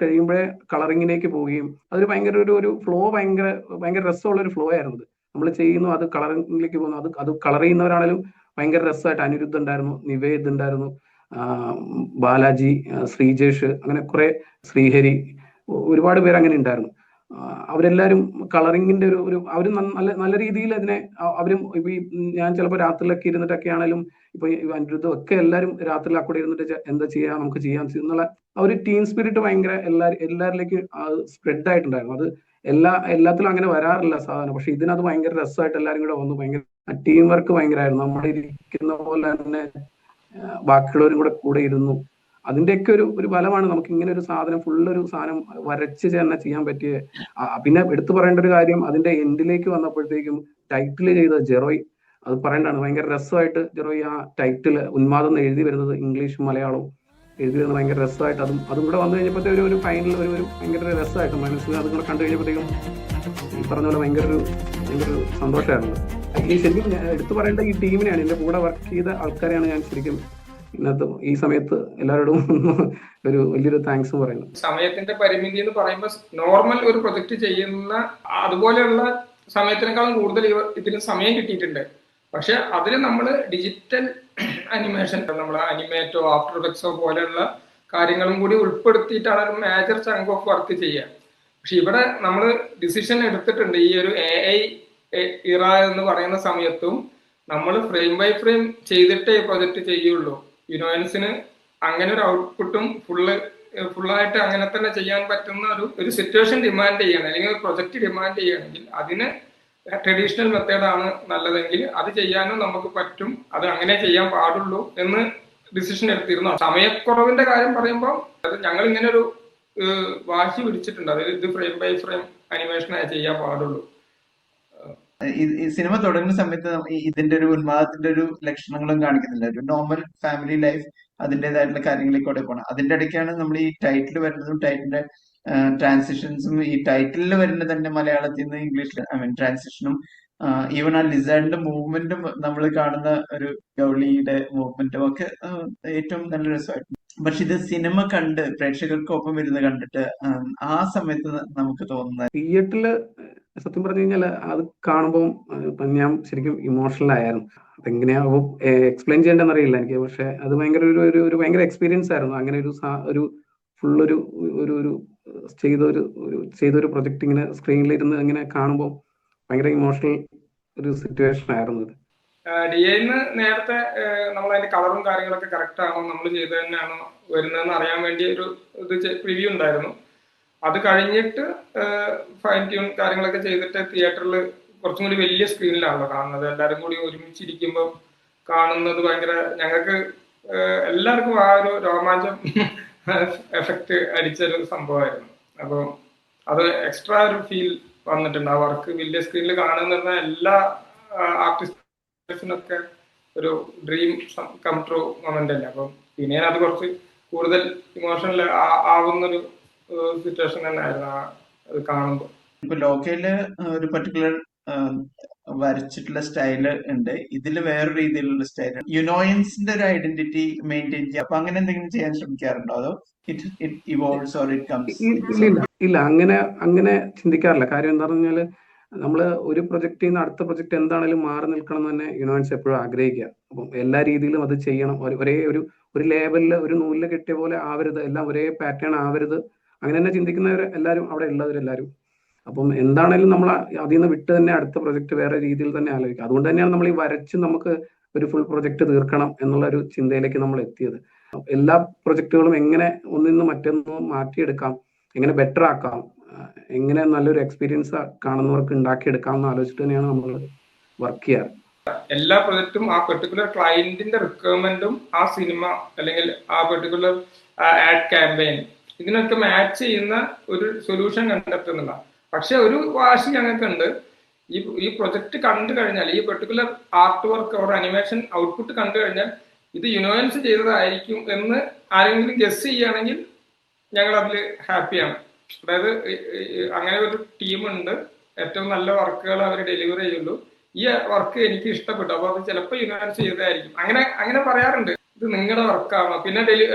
കഴിയുമ്പോഴേ കളറിങ്ങിലേക്ക് പോവുകയും അതൊരു ഭയങ്കര ഒരു ഫ്ലോ, ഭയങ്കര രസമുള്ള ഒരു ഫ്ലോ ആയിരുന്നു. നമ്മൾ ചെയ്യുന്നു, അത് കളറിങ്ങിലേക്ക് പോകുന്നു. അത് കളർ ചെയ്യുന്നവരാണെങ്കിലും ഭയങ്കര രസമായിട്ട് അനിരുദ്ധ് ഉണ്ടായിരുന്നു, നിവേദ് ഉണ്ടായിരുന്നു, ബാലാജി, ശ്രീജേഷ്, അങ്ങനെ കുറെ, ശ്രീഹരി, ഒരുപാട് പേര് അങ്ങനെ ഉണ്ടായിരുന്നു. അവരെല്ലാവരും കളറിങ്ങിന്റെ ഒരു അവരും നല്ല നല്ല രീതിയിൽ അതിനെ അവരും ഇപ്പൊ ഈ ഞാൻ ചിലപ്പോൾ രാത്രിയിലൊക്കെ ഇരുന്നിട്ടൊക്കെ ആണെങ്കിലും ഇപ്പൊ ഈ അനിരുദ്ധം ഒക്കെ എല്ലാവരും രാത്രിയിൽ കൂടെ ഇരുന്നിട്ട് എന്താ ചെയ്യാം നമുക്ക് ചെയ്യാം എന്നുള്ള ആ ഒരു ടീം സ്പിരിറ്റ് ഭയങ്കര എല്ലാവരിലേക്ക് സ്പ്രെഡ് ആയിട്ടുണ്ടായിരുന്നു. അത് എല്ലാത്തിലും അങ്ങനെ വരാറില്ല സാധാരണ, പക്ഷെ ഇതിനകത്ത് ഭയങ്കര രസമായിട്ട് എല്ലാവരും കൂടെ വന്നു. ഭയങ്കര ടീം വർക്ക് ഭയങ്കരമായിരുന്നു. നമ്മൾ ഇരിക്കുന്ന പോലെ തന്നെ ബാക്കിയുള്ളവരും കൂടെ ഇരുന്നു. അതിന്റെയൊക്കെ ഒരു ഫലമാണ് നമുക്ക് ഇങ്ങനെ ഒരു സാധനം ഫുള്ളൊരു സാധനം വരച്ച് തന്നെ ചെയ്യാൻ പറ്റിയ. പിന്നെ എടുത്തു പറയേണ്ട ഒരു കാര്യം, അതിന്റെ എൻഡിലേക്ക് വന്നപ്പോഴത്തേക്കും ടൈറ്റിൽ ചെയ്ത ജെറോയ്, അത് പറയേണ്ടതാണ്. ഭയങ്കര രസമായിട്ട് ജെറോയ് ആ ടൈറ്റിൽ ഉന്മാദം എന്ന് എഴുതി വരുന്നത് ഇംഗ്ലീഷ് മലയാളവും എഴുതി വരുന്നത് ഭയങ്കര രസമായിട്ട് അതും കൂടെ വന്നു കഴിഞ്ഞപ്പോഴത്തെ ഒരു ഫൈനൽ ഒരു ഭയങ്കര രസമായിട്ട് മനസ്സിൽ അതും കൂടെ കണ്ടു കഴിഞ്ഞപ്പോഴത്തേക്കും ഈ പറഞ്ഞ പോലെ ഭയങ്കര ഒരു സന്തോഷമായിരുന്നു. ഈ ശരിക്കും എടുത്തു പറയേണ്ട ഈ ടീമിനെയാണ്, എന്റെ കൂടെ വർക്ക് ചെയ്ത ആൾക്കാരെയാണ് ഞാൻ ശരിക്കും ഇന്നത്തെ ഈ സമയത്ത് എല്ലാവരോടും ഒരു വലിയൊരു താങ്ക്സ് പറയുന്നു. സമയത്തിന്റെ പരിമിതി എന്ന് പറയുമ്പോൾ നോർമൽ ഒരു പ്രൊജക്ട് ചെയ്യുന്ന അതുപോലെയുള്ള സമയത്തിനേക്കാളും കൂടുതൽ ഇതിന് സമയം കിട്ടിയിട്ടുണ്ട്. പക്ഷെ അതിൽ നമ്മൾ ഡിജിറ്റൽ അനിമേഷൻ, നമ്മൾ അനിമേറ്റോ ആഫ്റ്റർ എഫക്ട്സോ പോലെയുള്ള കാര്യങ്ങളും കൂടി ഉൾപ്പെടുത്തിയിട്ടാണ് ഒരു മേജർ ചങ്ക് ഓഫ് വർക്ക് ചെയ്യുക. പക്ഷെ ഇവിടെ നമ്മൾ ഡിസിഷൻ എടുത്തിട്ടുണ്ട്, ഈ ഒരു AI ഇറ എന്ന് പറയുന്ന സമയത്തും നമ്മൾ ഫ്രെയിം ബൈ ഫ്രെയിം ചെയ്തിട്ടേ ഈ പ്രൊജക്ട് ചെയ്യുള്ളൂ. യുനോയൻസിന് അങ്ങനെ ഒരു ഔട്ട്പുട്ടും ഫുള്ളായിട്ട് അങ്ങനെ തന്നെ ചെയ്യാൻ പറ്റുന്ന ഒരു സിറ്റുവേഷൻ ഡിമാൻഡ് ചെയ്യണം, അല്ലെങ്കിൽ ഒരു പ്രൊജക്ട് ഡിമാൻഡ് ചെയ്യുകയാണെങ്കിൽ അതിന് ട്രഡീഷണൽ മെത്തേഡാണ് നല്ലതെങ്കിൽ അത് ചെയ്യാനും നമുക്ക് പറ്റും, അത് അങ്ങനെ ചെയ്യാൻ പാടുള്ളൂ എന്ന് ഡിസിഷൻ എടുത്തിരുന്നു. സമയക്കുറവിന്റെ കാര്യം പറയുമ്പോൾ അത് ഞങ്ങൾ ഇങ്ങനെ ഒരു വാശി പിടിച്ചിട്ടുണ്ട്, അതായത് ഇത് ഫ്രെയിം ബൈ ഫ്രെയിം അനിമേഷനായി ചെയ്യാൻ പാടുള്ളൂ. ഈ സിനിമ തുടങ്ങുന്ന സമയത്ത് ഇതിന്റെ ഒരു ഉന്മാദത്തിന്റെ ഒരു ലക്ഷണങ്ങളും കാണിക്കുന്നില്ല. ഒരു നോർമൽ ഫാമിലി ലൈഫ് അതിൻ്റെതായിട്ടുള്ള കാര്യങ്ങളിലേക്കൂടെ പോകണം. അതിന്റെ ഇടയ്ക്കാണ് നമ്മൾ ഈ ടൈറ്റിൽ വരുന്നതും ടൈറ്റിന്റെ ട്രാൻസിഷൻസും ഈ ടൈറ്റിലിൽ വരുന്നത് തന്നെ മലയാളത്തിൽ നിന്ന് ഇംഗ്ലീഷിൽ ട്രാൻസിഷനും ഈവൻ ആ ലിസാർഡിന്റെ മൂവ്മെന്റും നമ്മൾ കാണുന്ന ഒരു ഗൗളിയുടെ മൂവ്മെന്റും ഒക്കെ ഏറ്റവും നല്ല രസമായിട്ട്. പക്ഷെ ഇത് സിനിമ കണ്ട് പ്രേക്ഷകർക്കൊപ്പം ഇരുന്ന് കണ്ടിട്ട് ആ സമയത്ത് നമുക്ക് തോന്നുന്ന തിയേറ്ററില് സത്യം പറഞ്ഞു കഴിഞ്ഞാൽ അത് കാണുമ്പോൾ ഞാൻ ശരിക്കും ഇമോഷണൽ ആയിരുന്നു. അതെങ്ങനെയാ എക്സ്പ്ലെയിൻ ചെയ്യേണ്ടെന്ന് അറിയില്ല എനിക്ക്, പക്ഷെ അത് ഭയങ്കര ഒരു ഭയങ്കര എക്സ്പീരിയൻസ് ആയിരുന്നു. അങ്ങനെ ഒരു ഫുള്ളൊരു ചെയ്തൊരു പ്രൊജക്ട് ഇങ്ങനെ സ്ക്രീനിലിരുന്ന് ഇങ്ങനെ കാണുമ്പോൾ ഭയങ്കര ഇമോഷണൽ ഒരു സിറ്റുവേഷൻ ആയിരുന്നു ഇത്. DAന്ന് നേരത്തെ നമ്മൾ അതിന്റെ കളറും കാര്യങ്ങളൊക്കെ കറക്റ്റ് ആണോ, നമ്മൾ ചെയ്ത് തന്നെയാണോ വരുന്നതെന്ന് അറിയാൻ വേണ്ടി ഒരു പ്രിവ്യൂ ഉണ്ടായിരുന്നു. അത് കഴിഞ്ഞിട്ട് ഫൈൻ ട്യൂൺ കാര്യങ്ങളൊക്കെ ചെയ്തിട്ട് തിയേറ്ററിൽ കുറച്ചും കൂടി വലിയ സ്ക്രീനിലാണല്ലോ കാണുന്നത്. എല്ലാവരും കൂടി ഒരുമിച്ചിരിക്കുമ്പോൾ കാണുന്നത് ഭയങ്കര ഞങ്ങൾക്ക് എല്ലാവർക്കും ആ ഒരു രോമാഞ്ചം എഫക്റ്റ് അടിച്ചൊരു സംഭവമായിരുന്നു. അപ്പോൾ അത് എക്സ്ട്രാ ഒരു ഫീൽ വന്നിട്ടുണ്ട്. ആ വർക്ക് വലിയ സ്ക്രീനിൽ കാണുന്ന എല്ലാ ആർട്ടിസ്റ്റിനൊക്കെ ഒരു ഡ്രീം കം ട്രൂ മൊമെന്റ് അല്ലേ. അപ്പം പിന്നെ അത് കുറച്ച് കൂടുതൽ ഇമോഷണൽ ആവുന്നൊരു സിറ്റുവേഷൻ തന്നെ ആയിരുന്നു അത് കാണുമ്പോൾ. ഇപ്പൊ ലോക്കയില് ഒരു പർട്ടിക്കുലർ വരച്ചിട്ടുള്ള സ്റ്റൈല് ഉണ്ട്, ഇതില് വേറെ രീതിയിലുള്ള സ്റ്റൈല്. യുനോയൻസിന്റെ ഒരു ഐഡന്റിറ്റി മെയിൻറ്റെയിൻ ചെയ്യാം. അപ്പൊ അങ്ങനെ എന്തെങ്കിലും ചെയ്യാൻ ശ്രമിക്കാറുണ്ടോ, അതോ it evolves or it comes? ഇല്ല, അങ്ങനെ ചിന്തിക്കാറില്ല. കാര്യം എന്താണെന്ന് പറഞ്ഞാല് നമ്മള് ഒരു പ്രൊജക്റ്റിൽ നിന്ന് അടുത്ത പ്രൊജക്ട് എന്താണെങ്കിലും മാറി നിൽക്കണം എന്ന് തന്നെ യുനോയൻസ് എപ്പോഴും ആഗ്രഹിക്കുക. അപ്പം എല്ലാ രീതിയിലും അത് ചെയ്യണം. ഒരേ ഒരു ലേബലില് ഒരു നൂലില് കെട്ടിയ പോലെ ആവരുത്, എല്ലാം ഒരേ പാറ്റേൺ ആവരുത്. അങ്ങനെ തന്നെ ചിന്തിക്കുന്നവർ എല്ലാവരും അവിടെ ഉള്ളവരെല്ലാവരും. അപ്പം എന്താണെങ്കിലും നമ്മൾ അതിൽ നിന്ന് വിട്ട് തന്നെ അടുത്ത പ്രൊജക്ട് വേറെ രീതിയിൽ തന്നെ ആലോചിക്കുക. അതുകൊണ്ട് തന്നെയാണ് നമ്മൾ ഈ വരച്ച് നമുക്ക് ഒരു ഫുൾ പ്രൊജക്ട് തീർക്കണം എന്നുള്ള ഒരു ചിന്തയിലേക്ക് നമ്മൾ എത്തിയത്. എല്ലാ പ്രൊജക്ടുകളും എങ്ങനെ ഒന്നിൽ നിന്ന് മറ്റൊന്ന് മാറ്റിയെടുക്കാം, എങ്ങനെ ബെറ്റർ ആക്കാം, എങ്ങനെ നല്ലൊരു എക്സ്പീരിയൻസ് കാണുന്നവർക്ക് ഉണ്ടാക്കിയെടുക്കാം എന്ന് ആലോചിച്ചിട്ട് തന്നെയാണ് നമ്മൾ വർക്ക് ചെയ്യാറ്. എല്ലാ പ്രൊജക്റ്റും ആ പെർട്ടിക്കുലർ ക്ലയന്റിന്റെ റിക്വയർമെന്റും ആ സിനിമ അല്ലെങ്കിൽ ആ പെർട്ടിക്കുലർ ആഡ് ക്യാമ്പയിൻ ഇതിനൊക്കെ മാച്ച് ചെയ്യുന്ന ഒരു സൊല്യൂഷൻ കണ്ടെത്തുന്നില്ല. പക്ഷെ ഒരു വാശി ഞങ്ങൾക്കുണ്ട്, ഈ പ്രൊജക്ട് കണ്ടു കഴിഞ്ഞാൽ, ഈ particular art work or animation output കണ്ടു കഴിഞ്ഞാൽ ഇത് യുനോയൻസ് ചെയ്തതായിരിക്കും എന്ന് ആരെങ്കിലും ഗസ് ചെയ്യുകയാണെങ്കിൽ ഞങ്ങൾ അതിൽ ഹാപ്പിയാണ്. അതായത് അങ്ങനെ ഒരു ടീമുണ്ട്, ഏറ്റവും നല്ല വർക്കുകൾ അവർ ഡെലിവർ ചെയ്യുള്ളൂ, ഈ വർക്ക് എനിക്ക് ഇഷ്ടപ്പെട്ടു, അപ്പോൾ അത് ചിലപ്പോൾ യുനോയൻസ് ചെയ്തതായിരിക്കും, അങ്ങനെ പറയാറുണ്ട്. ഇത് നിങ്ങളുടെ വർക്കാണോ, പിന്നെ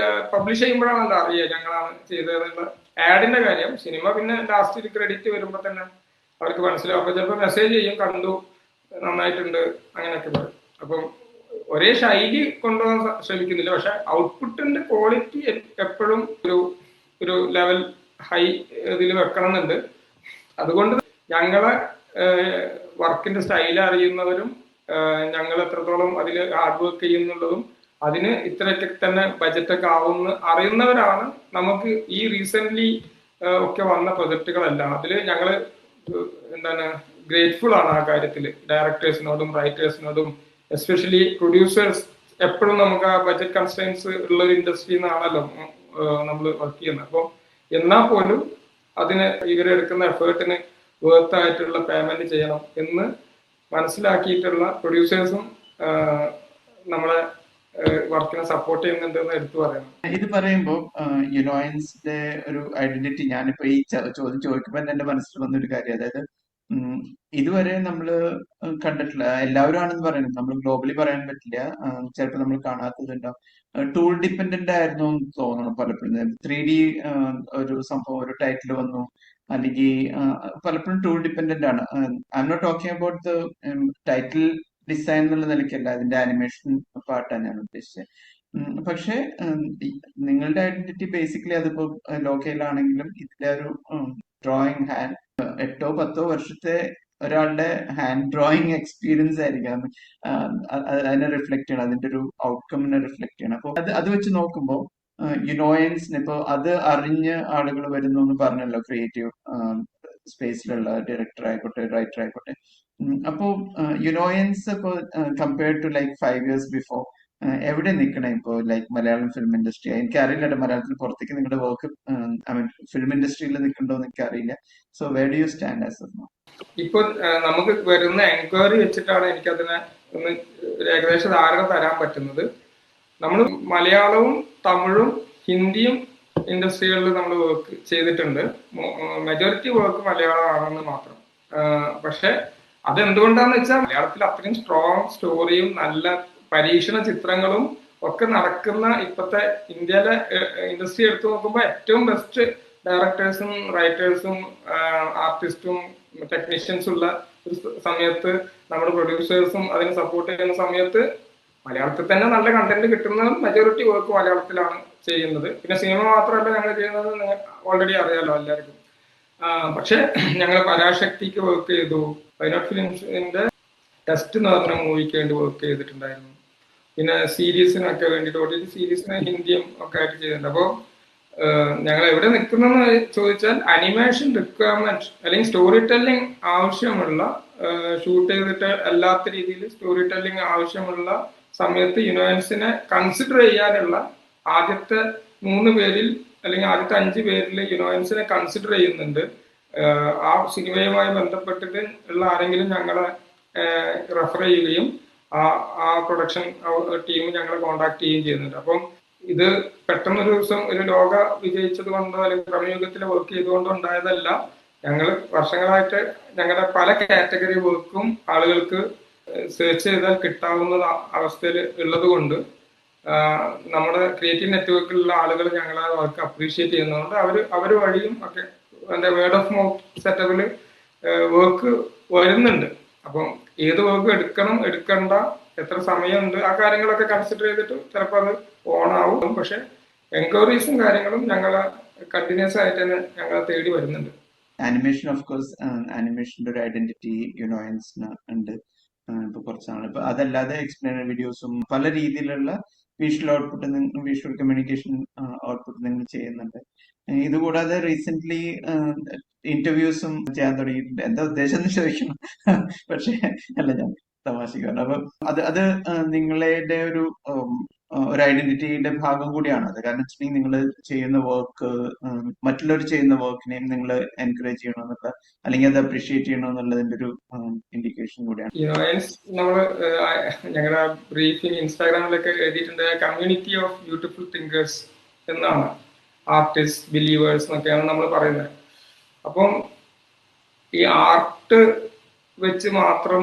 പബ്ലിഷ് ചെയ്യുമ്പോഴാണല്ലോ അറിയുക ഞങ്ങളാണ് ചെയ്തതെന്നുള്ള. ആഡിന്റെ കാര്യം സിനിമ പിന്നെ ലാസ്റ്റ് ക്രെഡിറ്റ് വരുമ്പോൾ തന്നെ അവർക്ക് മനസ്സിലാവും. അപ്പൊ ചിലപ്പോൾ മെസ്സേജ് ചെയ്യും, കണ്ടു, നന്നായിട്ടുണ്ട്, അങ്ങനെയൊക്കെ പറയും. അപ്പം ഒരേ ശൈലി കൊണ്ടുപോകാൻ ശ്രമിക്കുന്നില്ല, പക്ഷെ ഔട്ട്പുട്ടിന്റെ ക്വാളിറ്റി എപ്പോഴും ഒരു ലെവൽ ഹൈ ഇതിൽ വെക്കണം എന്നുണ്ട്. അതുകൊണ്ട് ഞങ്ങളെ വർക്കിന്റെ സ്റ്റൈൽ അറിയുന്നവരും ഞങ്ങൾ എത്രത്തോളം അതിൽ ഹാർഡ് വർക്ക് ചെയ്യുന്നുള്ളതും അതിന് ഇത്രയൊക്കെ തന്നെ ബജറ്റൊക്കെ ആവുമെന്ന് അറിയുന്നവരാണ് നമുക്ക് ഈ റീസെന്റ് ഒക്കെ വന്ന പ്രൊജക്ടുകളെല്ലാം. അതിൽ ഞങ്ങൾ എന്താണ് ഗ്രേറ്റ്ഫുൾ ആണ് ആ കാര്യത്തിൽ. ഡയറക്ടേഴ്സിനോടും റൈറ്റേഴ്സിനോടും എസ്പെഷ്യലി പ്രൊഡ്യൂസേഴ്സ്. എപ്പോഴും നമുക്ക് ആ ബജറ്റ് കൺസ്ട്രെയിൻസ് ഉള്ള ഒരു ഇൻഡസ്ട്രിയിൽ നിന്നാണല്ലോ നമ്മൾ വർക്ക് ചെയ്യുന്നത്. അപ്പോൾ എന്നാൽ പോലും അതിന് ഇവരെടുക്കുന്ന എഫേർട്ടിന് വർത്ത് ആയിട്ടുള്ള പേയ്മെന്റ് ചെയ്യണം എന്ന് മനസ്സിലാക്കിയിട്ടുള്ള പ്രൊഡ്യൂസേഴ്സും നമ്മളെ വർക്കിനെ സപ്പോർട്ട് ചെയ്യുന്നുണ്ട് എന്ന് എടുത്തു പറയണം. ഇത് പറയുമ്പോൾ യുനോയൻസിന്റെ ഒരു ഐഡന്റിറ്റി, ഞാനിപ്പോ ഈ ചോദ്യം ചോദിക്കുമ്പോൾ എന്റെ മനസ്സിൽ വന്നൊരു കാര്യം, അതായത് ഇതുവരെ നമ്മൾ കണ്ടിട്ടില്ല, എല്ലാവരും ആണെന്ന് പറയുന്നത്, നമ്മൾ ഗ്ലോബലി പറയാൻ പറ്റില്ല, ചിലപ്പോൾ നമ്മൾ കാണാത്തതുണ്ടാവും. ടൂൾ ഡിപ്പെൻഡന്റ് ആയിരുന്നു എന്ന് തോന്നണം പലപ്പോഴും. 3D ഒരു സംഭവം, ഒരു ടൈറ്റിൽ വന്നു, അല്ലെങ്കിൽ പലപ്പോഴും ടൂൾ ഡിപ്പെൻഡന്റ് ആണ്. I'm not talking about the title design എന്നുള്ള നിലയ്ക്കല്ല, അതിന്റെ ആനിമേഷൻ പാർട്ടാണ് ഞാൻ ഉദ്ദേശിച്ചത്. പക്ഷെ നിങ്ങളുടെ ഐഡന്റിറ്റി ബേസിക്കലി അതിപ്പോ ലോക്കയിലാണെങ്കിലും ഇതിന്റെ ഒരു ഡ്രോയിങ് ഹാൻഡ് 8-10 വർഷത്തെ ഒരാളുടെ ഹാൻഡ് ഡ്രോയിങ് എക്സ്പീരിയൻസ് ആയിരിക്കാം അതിനെ റിഫ്ലക്ട് ചെയ്യണം, അതിന്റെ ഒരു ഔട്ട്കമ്മിനെ റിഫ്ലക്ട് ചെയ്യണം. അപ്പൊ അത് വെച്ച് നോക്കുമ്പോൾ യുനോയൻസിന് ഇപ്പോ അത് അറിഞ്ഞ് ആളുകൾ വരുന്നു എന്ന് പറഞ്ഞല്ലോ, ക്രിയേറ്റീവ് സ്പേസിലുള്ള ഡയറക്ടർ ആയിക്കോട്ടെ, റൈറ്റർ ആയിക്കോട്ടെ. അപ്പോ യുനോയൻസ് ഇപ്പോ compared to like 5 years before എവിടെ നിൽക്കണേ ഇപ്പോ, ലൈക്ക് മലയാളം ഫിലിം ഇൻഡസ്ട്രി? എനിക്കറിയില്ല മലയാളത്തിൽ പുറത്തേക്ക് നിങ്ങളുടെ വർക്ക് ഐ മീൻ ഫിലിം ഇൻഡസ്ട്രിയിൽ നിൽക്കണ്ടോ എന്ന് എനിക്കറിയില്ല. So where do you stand as of now? ഇപ്പൊ നമുക്ക് വരുന്ന എൻക്വയറി വെച്ചിട്ടാണ് എനിക്കതിനെ ഒന്ന് ഏകദേശം ധാരണ തരാൻ പറ്റുന്നത്. നമ്മൾ മലയാളവും തമിഴും ഹിന്ദിയും ഇൻഡസ്ട്രികളിൽ നമ്മൾ വർക്ക് ചെയ്തിട്ടുണ്ട്. മെജോറിറ്റി വർക്ക് മലയാളമാണെന്ന് മാത്രം. പക്ഷെ അതെന്തുകൊണ്ടാന്ന് വെച്ചാൽ മലയാളത്തിൽ അത്രയും സ്ട്രോങ് സ്റ്റോറിയും നല്ല പരീക്ഷണ ചിത്രങ്ങളും ഒക്കെ നടക്കുന്ന ഇപ്പോഴത്തെ ഇന്ത്യയിലെ ഇൻഡസ്ട്രി എടുത്തു നോക്കുമ്പോൾ ഏറ്റവും ബെസ്റ്റ് ഡയറക്ടേഴ്സും റൈറ്റേഴ്സും ആർട്ടിസ്റ്റും ടെക്നീഷ്യൻസും ഉള്ള ഒരു സമയത്ത്, നമ്മുടെ പ്രൊഡ്യൂസേഴ്സും അതിനെ സപ്പോർട്ട് ചെയ്യുന്ന സമയത്ത് മലയാളത്തിൽ തന്നെ നല്ല കണ്ടന്റ് കിട്ടുന്ന മെജോറിറ്റി വർക്ക് മലയാളത്തിലാണ് ചെയ്യുന്നത്. പിന്നെ സിനിമ മാത്രമല്ല ഞങ്ങൾ ചെയ്യുന്നത്, ഓൾറെഡി അറിയാലോ എല്ലാവർക്കും. പക്ഷെ ഞങ്ങൾ പരാശക്തിക്ക് വർക്ക് ചെയ്തു, വയനാട് ഫിലിംസിന്റെ ടെസ്റ്റ് എന്ന് പറഞ്ഞ മൂവിക്ക് വേണ്ടി വർക്ക് ചെയ്തിട്ടുണ്ടായിരുന്നു. പിന്നെ സീരീസിനൊക്കെ വേണ്ടിയിട്ട് OTT സീരീസിന് ഹിന്ദിയും ഒക്കെ ആയിട്ട് ചെയ്തിട്ടുണ്ട്. അപ്പോൾ ഞങ്ങൾ എവിടെ നിൽക്കുന്നെന്ന് ചോദിച്ചാൽ അനിമേഷൻ റിക്വയർമെന്റ് അല്ലെങ്കിൽ സ്റ്റോറി ടെല്ലിംഗ് ആവശ്യമുള്ള, ഷൂട്ട് ചെയ്തിട്ട് അല്ലാത്ത രീതിയിൽ സ്റ്റോറി ടെല്ലിംഗ് ആവശ്യമുള്ള സമയത്ത് യുനോയൻസിനെ കൺസിഡർ ചെയ്യാനുള്ള ആദ്യത്തെ 3 പേരിൽ അല്ലെങ്കിൽ ആദ്യത്തെ 5 പേരിൽ യുനോയൻസിനെ കൺസിഡർ ചെയ്യുന്നുണ്ട്. ആ സിനിമയുമായി ബന്ധപ്പെട്ടിട്ട് ഉള്ള ആരെങ്കിലും ഞങ്ങളെ റെഫർ ചെയ്യുകയും ആ പ്രൊഡക്ഷൻ ടീം ഞങ്ങളെ കോണ്ടാക്ട് ചെയ്യുകയും ചെയ്യുന്നുണ്ട്. അപ്പം ഇത് പെട്ടെന്നൊരു ദിവസം ഒരു ലോക വിജയിച്ചത് കൊണ്ടോ അല്ലെങ്കിൽ പ്രമയുഗത്തിൽ വർക്ക് ചെയ്തുകൊണ്ടോ ഉണ്ടായതല്ല. ഞങ്ങൾ വർഷങ്ങളായിട്ട് ഞങ്ങളുടെ പല കാറ്റഗറി വർക്കും ആളുകൾക്ക് സെർച്ച് ചെയ്താൽ കിട്ടാവുന്ന അവസ്ഥയിൽ ഉള്ളത് കൊണ്ട് നമ്മുടെ ക്രിയേറ്റീവ് നെറ്റ്വർക്കിലുള്ള ആളുകൾ ഞങ്ങളെ വർക്ക് അപ്രീഷിയേറ്റ് ചെയ്യുന്നതുകൊണ്ട് അവർ വഴിയും ഒക്കെ എന്താ വേർഡ് ഓഫ് മൗത്ത് സെറ്റപ്പിൽ വർക്ക് വരുന്നുണ്ട്. അപ്പം ഏത് വർക്ക് എടുക്കണം എടുക്കണ്ട, എത്ര സമയമുണ്ട്, ആ കാര്യങ്ങളൊക്കെ കൺസിഡർ ചെയ്തിട്ട് ചിലപ്പോൾ അത് ഓണാവും. പക്ഷെ എൻക്വയറീസും കാര്യങ്ങളും ഞങ്ങളെ കണ്ടിന്യൂസ് ആയിട്ട് തന്നെ ഞങ്ങളെ തേടി വരുന്നുണ്ട്. ആനിമേഷൻ ഓഫ് കോഴ്സ്, ആനിമേഷന്റെ ഒരു ഐഡന്റിറ്റി യുനോയൻസിന് ഉണ്ട് ഇപ്പൊ കുറച്ചാണ്. ഇപ്പൊ അതല്ലാതെ എക്സ്പ്ലെയിനർ വീഡിയോസും പല രീതിയിലുള്ള visual output, visual communication output നിങ്ങൾ ചെയ്യുന്നുണ്ട്. ഇതുകൂടാതെ റീസെന്റ് ഇന്റർവ്യൂസും ചെയ്യാൻ തുടങ്ങിയിട്ടുണ്ട്. എന്താ ഉദ്ദേശം എന്ന് ചോദിക്കണം, പക്ഷെ അല്ല, ഞാൻ തമാശക്കാണ്. അപ്പൊ അത് നിങ്ങളുടെ ഒരു ഐഡന്റിറ്റിയുടെ ഭാഗം കൂടിയാണ് അത്. കാരണം വെച്ചിട്ടുണ്ടെങ്കിൽ നിങ്ങൾ ചെയ്യുന്ന വർക്ക് മറ്റുള്ളവർ ചെയ്യുന്ന വർക്കിനെയും നിങ്ങൾ എൻകറേജ് ചെയ്യണമെന്നുള്ള, അല്ലെങ്കിൽ അത് അപ്രീഷിയേറ്റ് ചെയ്യണമെന്നുള്ളതിന്റെ ഒരു ഇൻഡിക്കേഷൻ കൂടിയാണ്. നമ്മൾ ഞങ്ങളുടെ ബ്രീഫിംഗ് ഇൻസ്റ്റാഗ്രാമിലൊക്കെ എഴുതിയിട്ടുണ്ട്, കമ്മ്യൂണിറ്റി ഓഫ് ബ്യൂട്ടിഫുൾ തിങ്കേഴ്സ് എന്നാണ്. ആർട്ടിസ്റ്റ് ബിലീവേഴ്സ് എന്നൊക്കെയാണ് നമ്മൾ പറയുന്നത്. അപ്പം ഈ ആർട്ട് വെച്ച് മാത്രം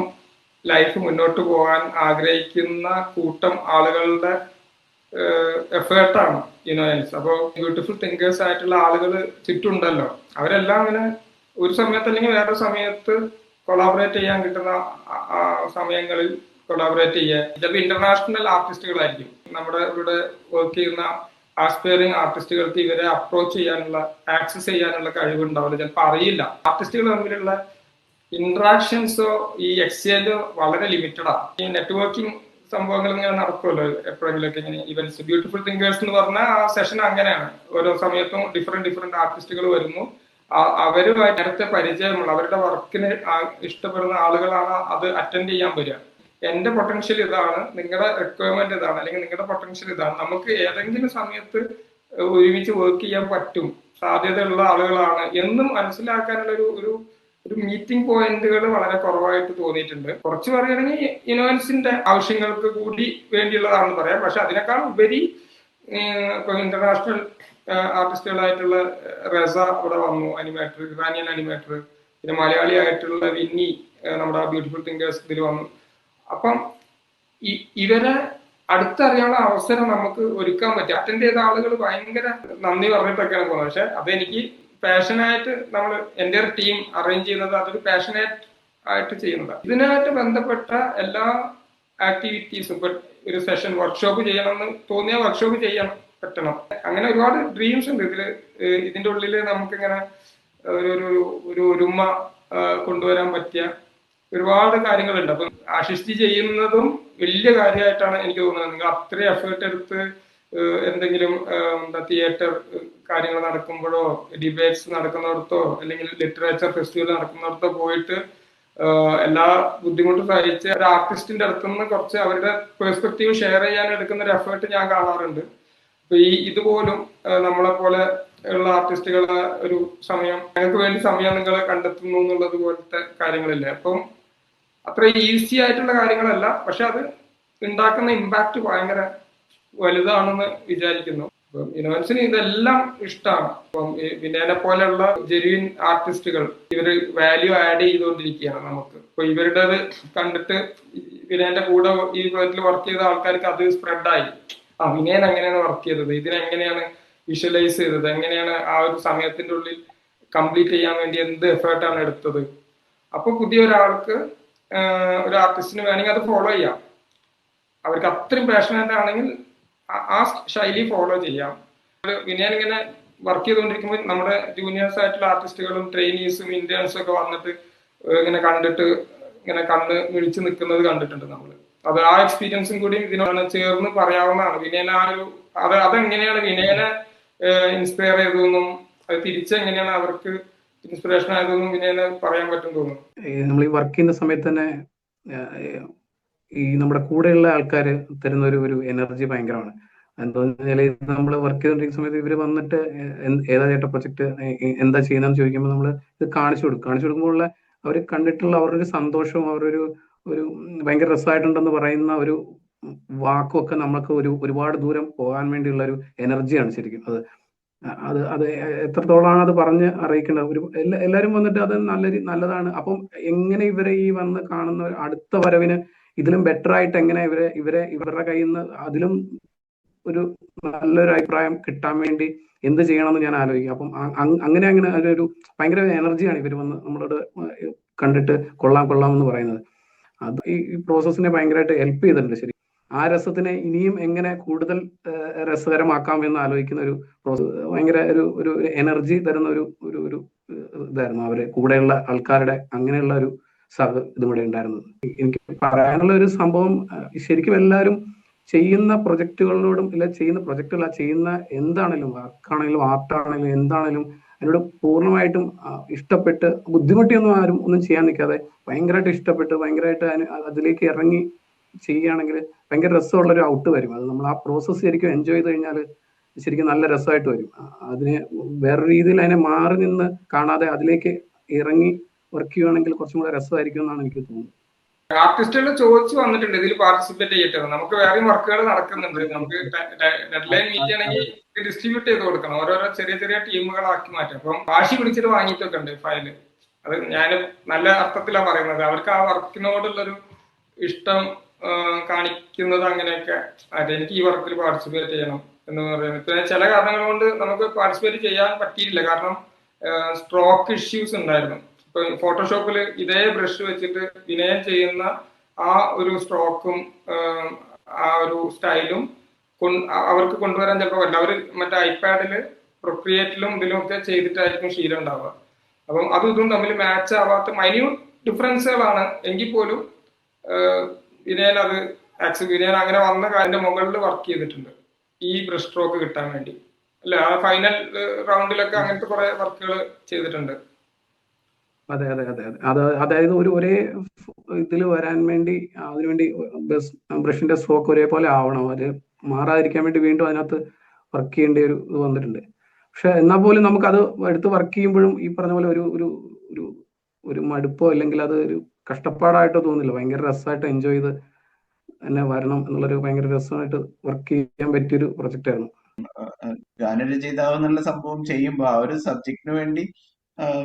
ലൈഫ് മുന്നോട്ട് പോകാൻ ആഗ്രഹിക്കുന്ന കൂട്ടം ആളുകളുടെ എഫേർട്ടാണ് യുനോയൻസ്. അപ്പോൾ ബ്യൂട്ടിഫുൾ തിങ്കേഴ്സ് ആയിട്ടുള്ള ആളുകൾ ചുറ്റുണ്ടല്ലോ, അവരെല്ലാം അങ്ങനെ ഒരു സമയത്ത് അല്ലെങ്കിൽ വേറെ സമയത്ത് കൊളാബറേറ്റ് ചെയ്യാൻ കിട്ടുന്ന സമയങ്ങളിൽ കൊളാബറേറ്റ് ചെയ്യുക. ചിലപ്പോൾ ഇന്റർനാഷണൽ ആർട്ടിസ്റ്റുകളായിരിക്കും. നമ്മുടെ ഇവിടെ വർക്ക് ചെയ്യുന്ന ആസ്പയറിംഗ് ആർട്ടിസ്റ്റുകൾക്ക് ഇവരെ അപ്രോച്ച് ചെയ്യാനുള്ള ആക്സസ് ചെയ്യാനുള്ള കഴിവുണ്ടാവില്ല, ചിലപ്പോൾ അറിയില്ല. ആർട്ടിസ്റ്റുകൾ തമ്മിലുള്ള ഇന്ററാക്ഷൻസോ ഈ എക്സ്ചേഞ്ചോ വളരെ ലിമിറ്റഡാണ്. ഈ നെറ്റ്വർക്കിംഗ് സംഭവങ്ങൾ ഇങ്ങനെ നടക്കുമല്ലോ എപ്പോഴെങ്കിലൊക്കെ ഇങ്ങനെ ഇവന്റ്സ്. ബ്യൂട്ടിഫുൾ തിങ്കേഴ്സ് എന്ന് പറഞ്ഞാൽ ആ സെഷൻ അങ്ങനെയാണ്. ഓരോ സമയത്തും ഡിഫറെന്റ് ആർട്ടിസ്റ്റുകൾ വരുന്നു, അവരുമായി നേരത്തെ പരിചയമുള്ള അവരുടെ വർക്കിന് ഇഷ്ടപ്പെടുന്ന ആളുകളാണ് അത് അറ്റൻഡ് ചെയ്യാൻ വരിക. എന്റെ പൊട്ടൻഷ്യൽ ഇതാണ്, നിങ്ങളുടെ റിക്വയർമെന്റ് ഇതാണ്, അല്ലെങ്കിൽ നിങ്ങളുടെ പൊട്ടൻഷ്യൽ ഇതാണ്, നമുക്ക് ഏതെങ്കിലും സമയത്ത് ഒരുമിച്ച് വർക്ക് ചെയ്യാൻ പറ്റും, സാധ്യതയുള്ള ആളുകളാണ് എന്നും മനസ്സിലാക്കാനുള്ള ഒരു മീറ്റിംഗ് പോയിന്റുകൾ വളരെ കുറവായിട്ട് തോന്നിയിട്ടുണ്ട്. കുറച്ച് പറയുകയാണെങ്കിൽ ഇന്നോവൻസിന്റെ ആവശ്യങ്ങൾക്ക് കൂടി വേണ്ടിയുള്ളതാണെന്ന് പറയാം. പക്ഷെ അതിനേക്കാൾ ഉപരി ഇപ്പൊ ഇന്റർനാഷണൽ ആർട്ടിസ്റ്റുകളായിട്ടുള്ള റസ ഇവിടെ വന്നു, അനിമേറ്റർ, ഇറാനിയൻ അനിമേറ്റർ, പിന്നെ മലയാളി ആയിട്ടുള്ള വിന്നി നമ്മുടെ ബ്യൂട്ടിഫുൾ തിങ്കേഴ്സ് ഇതിൽ വന്നു. അപ്പം ഇവരെ അടുത്തറിയാനുള്ള അവസരം നമുക്ക് ഒരുക്കാൻ പറ്റും. അറ്റൻഡ് ചെയ്ത ആളുകൾ ഭയങ്കര നന്ദി പറഞ്ഞിട്ടൊക്കെയാണ് പോകുന്നത്. പക്ഷെ അതെനിക്ക് പാഷനായിട്ട് നമ്മൾ എൻ്റെ ഒരു ടീം അറേഞ്ച് ചെയ്യുന്നത് അതൊരു പാഷനായിട്ട് ആയിട്ട് ചെയ്യുന്നതാണ്. ഇതിനായിട്ട് ബന്ധപ്പെട്ട എല്ലാ ആക്ടിവിറ്റീസും ഇപ്പൊ ഒരു സെഷൻ വർക്ക്ഷോപ്പ് ചെയ്യണമെന്ന് തോന്നിയ വർക്ക്ഷോപ്പ് ചെയ്യാൻ പറ്റണം. അങ്ങനെ ഒരുപാട് ഡ്രീംസ് ഉണ്ട് ഇതിന്റെ ഉള്ളിൽ. നമുക്കിങ്ങനെ ഒരു ഒരുമ കൊണ്ടുവരാൻ പറ്റിയ ഒരുപാട് കാര്യങ്ങളുണ്ട്. അപ്പൊ ആശിഷ്ടി ചെയ്യുന്നതും വലിയ കാര്യമായിട്ടാണ് എനിക്ക് തോന്നുന്നത്. നിങ്ങൾ അത്രയും എഫേർട്ട് എടുത്ത് എന്തെങ്കിലും തിയേറ്റർ കാര്യങ്ങൾ നടക്കുമ്പോഴോ ഡിബേറ്റ്സ് നടക്കുന്നിടത്തോ അല്ലെങ്കിൽ ലിറ്ററേച്ചർ ഫെസ്റ്റിവൽ നടക്കുന്നിടത്തോ പോയിട്ട് എല്ലാ ബുദ്ധിമുട്ടും സഹിച്ച് ഒരു ആർട്ടിസ്റ്റിന്റെ അടുത്തുനിന്ന് കുറച്ച് അവരുടെ പെർസ്പെക്റ്റീവ് ഷെയർ ചെയ്യാൻ എടുക്കുന്ന ഒരു എഫേർട്ട് ഞാൻ കാണാറുണ്ട്. അപ്പൊ ഇതുപോലും നമ്മളെ പോലെ ഉള്ള ആർട്ടിസ്റ്റുകളെ ഒരു സമയം, ഞങ്ങൾക്ക് വേണ്ടി സമയം നിങ്ങൾ കണ്ടെത്തുന്നു എന്നുള്ളത് പോലത്തെ കാര്യങ്ങളില്ലേ. അപ്പം അത്ര ഈസി ആയിട്ടുള്ള കാര്യങ്ങളല്ല, പക്ഷെ അത് ഉണ്ടാക്കുന്ന ഇമ്പാക്ട് ഭയങ്കര വലുതാണെന്ന് വിചാരിക്കുന്നു. അപ്പം ഇന്നോവൻസിന് ഇതെല്ലാം ഇഷ്ടമാണ്. അപ്പം വിനയനെ പോലെയുള്ള ജെന്യുയിൻ ആർട്ടിസ്റ്റുകൾ ഇവര് വാല്യൂ ആഡ് ചെയ്തുകൊണ്ടിരിക്കുകയാണ് നമുക്ക്. ഇപ്പൊ ഇവരുടേത് കണ്ടിട്ട് വിനയന്റെ കൂടെ ഈ പ്രോജക്റ്റിൽ വർക്ക് ചെയ്ത ആൾക്കാർക്ക് അത് സ്പ്രെഡായി. വിനയൻ എങ്ങനെയാണ് വർക്ക് ചെയ്തത്, ഇതിനെങ്ങനെയാണ് വിഷ്വലൈസ് ചെയ്തത്, എങ്ങനെയാണ് ആ ഒരു സമയത്തിന്റെ ഉള്ളിൽ കംപ്ലീറ്റ് ചെയ്യാൻ വേണ്ടി എന്ത് എഫേർട്ടാണ് എടുത്തത്. അപ്പൊ പുതിയ ഒരാൾക്ക് ഒരു ആർട്ടിസ്റ്റിന് വേണമെങ്കിൽ അത് ഫോളോ ചെയ്യാം. അവർക്ക് അത്രയും പാഷനേറ്റ് ആണെങ്കിൽ ആ ശൈലി ഫോളോ ചെയ്യാം. വിനയൻ ഇങ്ങനെ വർക്ക് ചെയ്തുകൊണ്ടിരിക്കുമ്പോൾ നമ്മുടെ ജൂനിയേഴ്സ് ആയിട്ടുള്ള ആർട്ടിസ്റ്റുകളും ട്രെയിനീസും ഇന്റേൺസും ഒക്കെ വന്നിട്ട് ഇങ്ങനെ കണ്ടിട്ട് ഇങ്ങനെ കണ്ണ് മിഴിച്ചു നിൽക്കുന്നത് കണ്ടിട്ടുണ്ട് നമ്മൾ. അത് ആ എക്സ്പീരിയൻസും കൂടി ഇതിനോട് ചേർന്ന് പറയാവുന്നതാണ്. വിനയന അതെങ്ങനെയാണ് വിനയനെ ഇൻസ്പയർ ചെയ്തതെന്നും അത് തിരിച്ചെങ്ങനെയാണ് അവർക്ക് ഇൻസ്പിറേഷൻ ആയതെന്നും വിനയനെ പറയാൻ പറ്റും തോന്നുന്നു. നമ്മൾ ഈ വർക്ക് ചെയ്യുന്ന സമയത്ത് തന്നെ ഈ നമ്മുടെ കൂടെയുള്ള ആൾക്കാർ തരുന്ന ഒരു എനർജി ഭയങ്കരമാണ്. എന്താണെന്ന് വെച്ചാൽ നമ്മൾ വർക്ക് ചെയ്തുകൊണ്ടിരിക്കുന്ന സമയത്ത് ഇവർ വന്നിട്ട് ഏതാ ചേട്ടാ പ്രൊജക്ട്, എന്താ ചെയ്യുന്നതെന്ന് ചോദിക്കുമ്പോൾ നമ്മൾ ഇത് കാണിച്ചു കൊടുക്കുമ്പോൾ അവർ കണ്ടിട്ടുള്ള അവരുടെ ഒരു സന്തോഷവും അവരൊരു ഭയങ്കര രസമായിട്ടുണ്ടെന്ന് പറയുന്ന ഒരു വാക്കും ഒക്കെ നമുക്ക് ഒരുപാട് ദൂരം പോകാൻ വേണ്ടിയുള്ള ഒരു എനർജിയാണ് ശരിക്കും. അത് എത്രത്തോളമാണ് അത് പറഞ്ഞ് അറിയിക്കേണ്ടത്. എല്ലാവരും വന്നിട്ട് അത് നല്ലതാണ്. അപ്പം എങ്ങനെ ഇവരെ ഈ വന്ന് കാണുന്ന അടുത്ത വരവിന് ഇതിലും ബെറ്റർ ആയിട്ട് എങ്ങനെ ഇവരുടെ കയ്യിൽ നിന്ന് അതിലും ഒരു നല്ലൊരു അഭിപ്രായം കിട്ടാൻ വേണ്ടി എന്ത് ചെയ്യണമെന്ന് ഞാൻ ആലോചിക്കും. അപ്പം അങ്ങനെ ഒരു ഭയങ്കര എനർജിയാണ് ഇവർ വന്ന് നമ്മളോട് കണ്ടിട്ട് കൊള്ളാം എന്ന് പറയുന്നത്. അത് ഈ പ്രോസസ്സിനെ ഭയങ്കരമായിട്ട് ഹെൽപ്പ് ചെയ്തിട്ടുണ്ട് ശരി. ആ രസത്തിനെ ഇനിയും എങ്ങനെ കൂടുതൽ രസകരമാക്കാം എന്ന് ആലോചിക്കുന്ന ഒരു പ്രോസസ്, ഭയങ്കര ഒരു എനർജി തരുന്ന ഒരു ഇതായിരുന്നു അവര് കൂടെയുള്ള ആൾക്കാരുടെ അങ്ങനെയുള്ള ഒരു ഇതും കൂടെ ഉണ്ടായിരുന്നത്. എനിക്ക് പറയാനുള്ള ഒരു സംഭവം, ശരിക്കും എല്ലാവരും ചെയ്യുന്ന പ്രൊജക്ടുകളോടും ചെയ്യുന്ന എന്താണെങ്കിലും വർക്കാണെങ്കിലും ആർട്ടാണെങ്കിലും എന്താണെങ്കിലും അതിനോട് പൂർണ്ണമായിട്ടും ഇഷ്ടപ്പെട്ട് ബുദ്ധിമുട്ടിയൊന്നും ആരും ഒന്നും ചെയ്യാൻ നിൽക്കാതെ ഭയങ്കരമായിട്ട് ഇഷ്ടപ്പെട്ട് ഭയങ്കരമായിട്ട് അതിലേക്ക് ഇറങ്ങി ചെയ്യുകയാണെങ്കിൽ ഭയങ്കര രസമുള്ളൊരു ഔട്ട് വരും. അത് നമ്മൾ ആ പ്രോസസ്സ് ശരിക്കും എൻജോയ് ചെയ്ത് കഴിഞ്ഞാൽ ശരിക്കും നല്ല രസമായിട്ട് വരും. അതിനെ വേറൊരു രീതിയിൽ അതിനെ മാറി നിന്ന് കാണാതെ അതിലേക്ക് ഇറങ്ങി വർക്ക് ചെയ്യുകയാണെങ്കിൽ കുറച്ചും കൂടെ രസമായിരിക്കും എന്നാണ് എനിക്ക് തോന്നുന്നത്. ആർട്ടിസ്റ്റുകൾ ചോദിച്ചു വന്നിട്ടുണ്ട് ഇതിൽ പാർട്ടിസിപ്പേറ്റ് ചെയ്തിട്ട്. നമുക്ക് വേറെയും വർക്കുകൾ നടക്കുന്നുണ്ട്. നമുക്ക് ഡെഡ്ലൈൻ മീറ്റ് ചെയ്യണമെങ്കിൽ ഡിസ്ട്രിബ്യൂട്ട് ചെയ്ത് കൊടുക്കണം, ഓരോരോ ചെറിയ ടീമുകളാക്കി മാറ്റും. അപ്പം വാശി പിടിച്ചിട്ട് വാങ്ങിയിട്ടൊക്കെ ഉണ്ട് ഫയല്. അത് ഞാൻ നല്ല അർത്ഥത്തിലാണ് പറയുന്നത്. അവർക്ക് ആ വർക്കിനോടുള്ളൊരു ഇഷ്ടം കാണിക്കുന്നത് അങ്ങനെയൊക്കെ എനിക്ക് ഈ വർക്കിൽ പാർട്ടിസിപ്പേറ്റ് ചെയ്യണം എന്ന് പറയുന്നത്. പിന്നെ ചില കാരണങ്ങൾ കൊണ്ട് നമുക്ക് പാർട്ടിസിപ്പേറ്റ് ചെയ്യാൻ പറ്റിയില്ല. കാരണം സ്ട്രോക്ക് ഇഷ്യൂസ് ഉണ്ടായിരുന്നു. ഇപ്പൊ ഫോട്ടോഷോപ്പിൽ ഇതേ ബ്രഷ് വെച്ചിട്ട് വിനയം ചെയ്യുന്ന ആ ഒരു സ്ട്രോക്കും ആ ഒരു സ്റ്റൈലും അവർക്ക് കൊണ്ടുവരാൻ ചിലപ്പോൾ പറ്റില്ല. അവർ മറ്റേ ഐപാഡിൽ പ്രൊക്രിയേറ്റിലും ഇതിലും ഒക്കെ ചെയ്തിട്ടായിരിക്കും ശീലം ഉണ്ടാവുക. അപ്പം അതും ഇതും തമ്മിൽ മാച്ച് ആവാത്ത മൈന്യൂട്ട് ഡിഫറൻസുകളാണ് എങ്കിൽ പോലും വിനയൻ വിനയൻ അങ്ങനെ വന്ന കാര്യന്റെ മുകളിൽ വർക്ക് ചെയ്തിട്ടുണ്ട് ഈ ബ്രഷ് സ്ട്രോക്ക് കിട്ടാൻ വേണ്ടി അല്ലെ. ആ ഫൈനൽ റൗണ്ടിലൊക്കെ അങ്ങനത്തെ കുറെ വർക്കുകൾ ചെയ്തിട്ടുണ്ട്. അതെ അതെ അതെ അതെ അതായത് ഒരേ ഇതിൽ വരാൻ വേണ്ടി അതിനുവേണ്ടി ബ്രഷിന്റെ സ്ട്രോക്ക് ഒരേപോലെ ആവണം, അത് മാറാതിരിക്കാൻ വേണ്ടി വീണ്ടും അതിനകത്ത് വർക്ക് ചെയ്യേണ്ട ഒരു ഇത് വന്നിട്ടുണ്ട്. പക്ഷെ എന്നാൽ പോലും നമുക്കത് എടുത്ത് വർക്ക് ചെയ്യുമ്പോഴും ഈ പറഞ്ഞ പോലെ ഒരു ഒരു ഒരു ഒരു മടുപ്പോ അല്ലെങ്കിൽ അത് ഒരു കഷ്ടപ്പാടായിട്ടോ തോന്നില്ല. ഭയങ്കര രസമായിട്ട് എൻജോയ് ചെയ്ത് തന്നെ വരണം എന്നുള്ളൊരു ഭയങ്കര രസമായിട്ട് വർക്ക് ചെയ്യാൻ പറ്റിയൊരു പ്രൊജക്റ്റ് ആയിരുന്നു. ഗാനരചയിതാവ് എന്നുള്ള സംഭവം ചെയ്യുമ്പോൾ ആ ഒരു സബ്ജക്റ്റിന് വേണ്ടി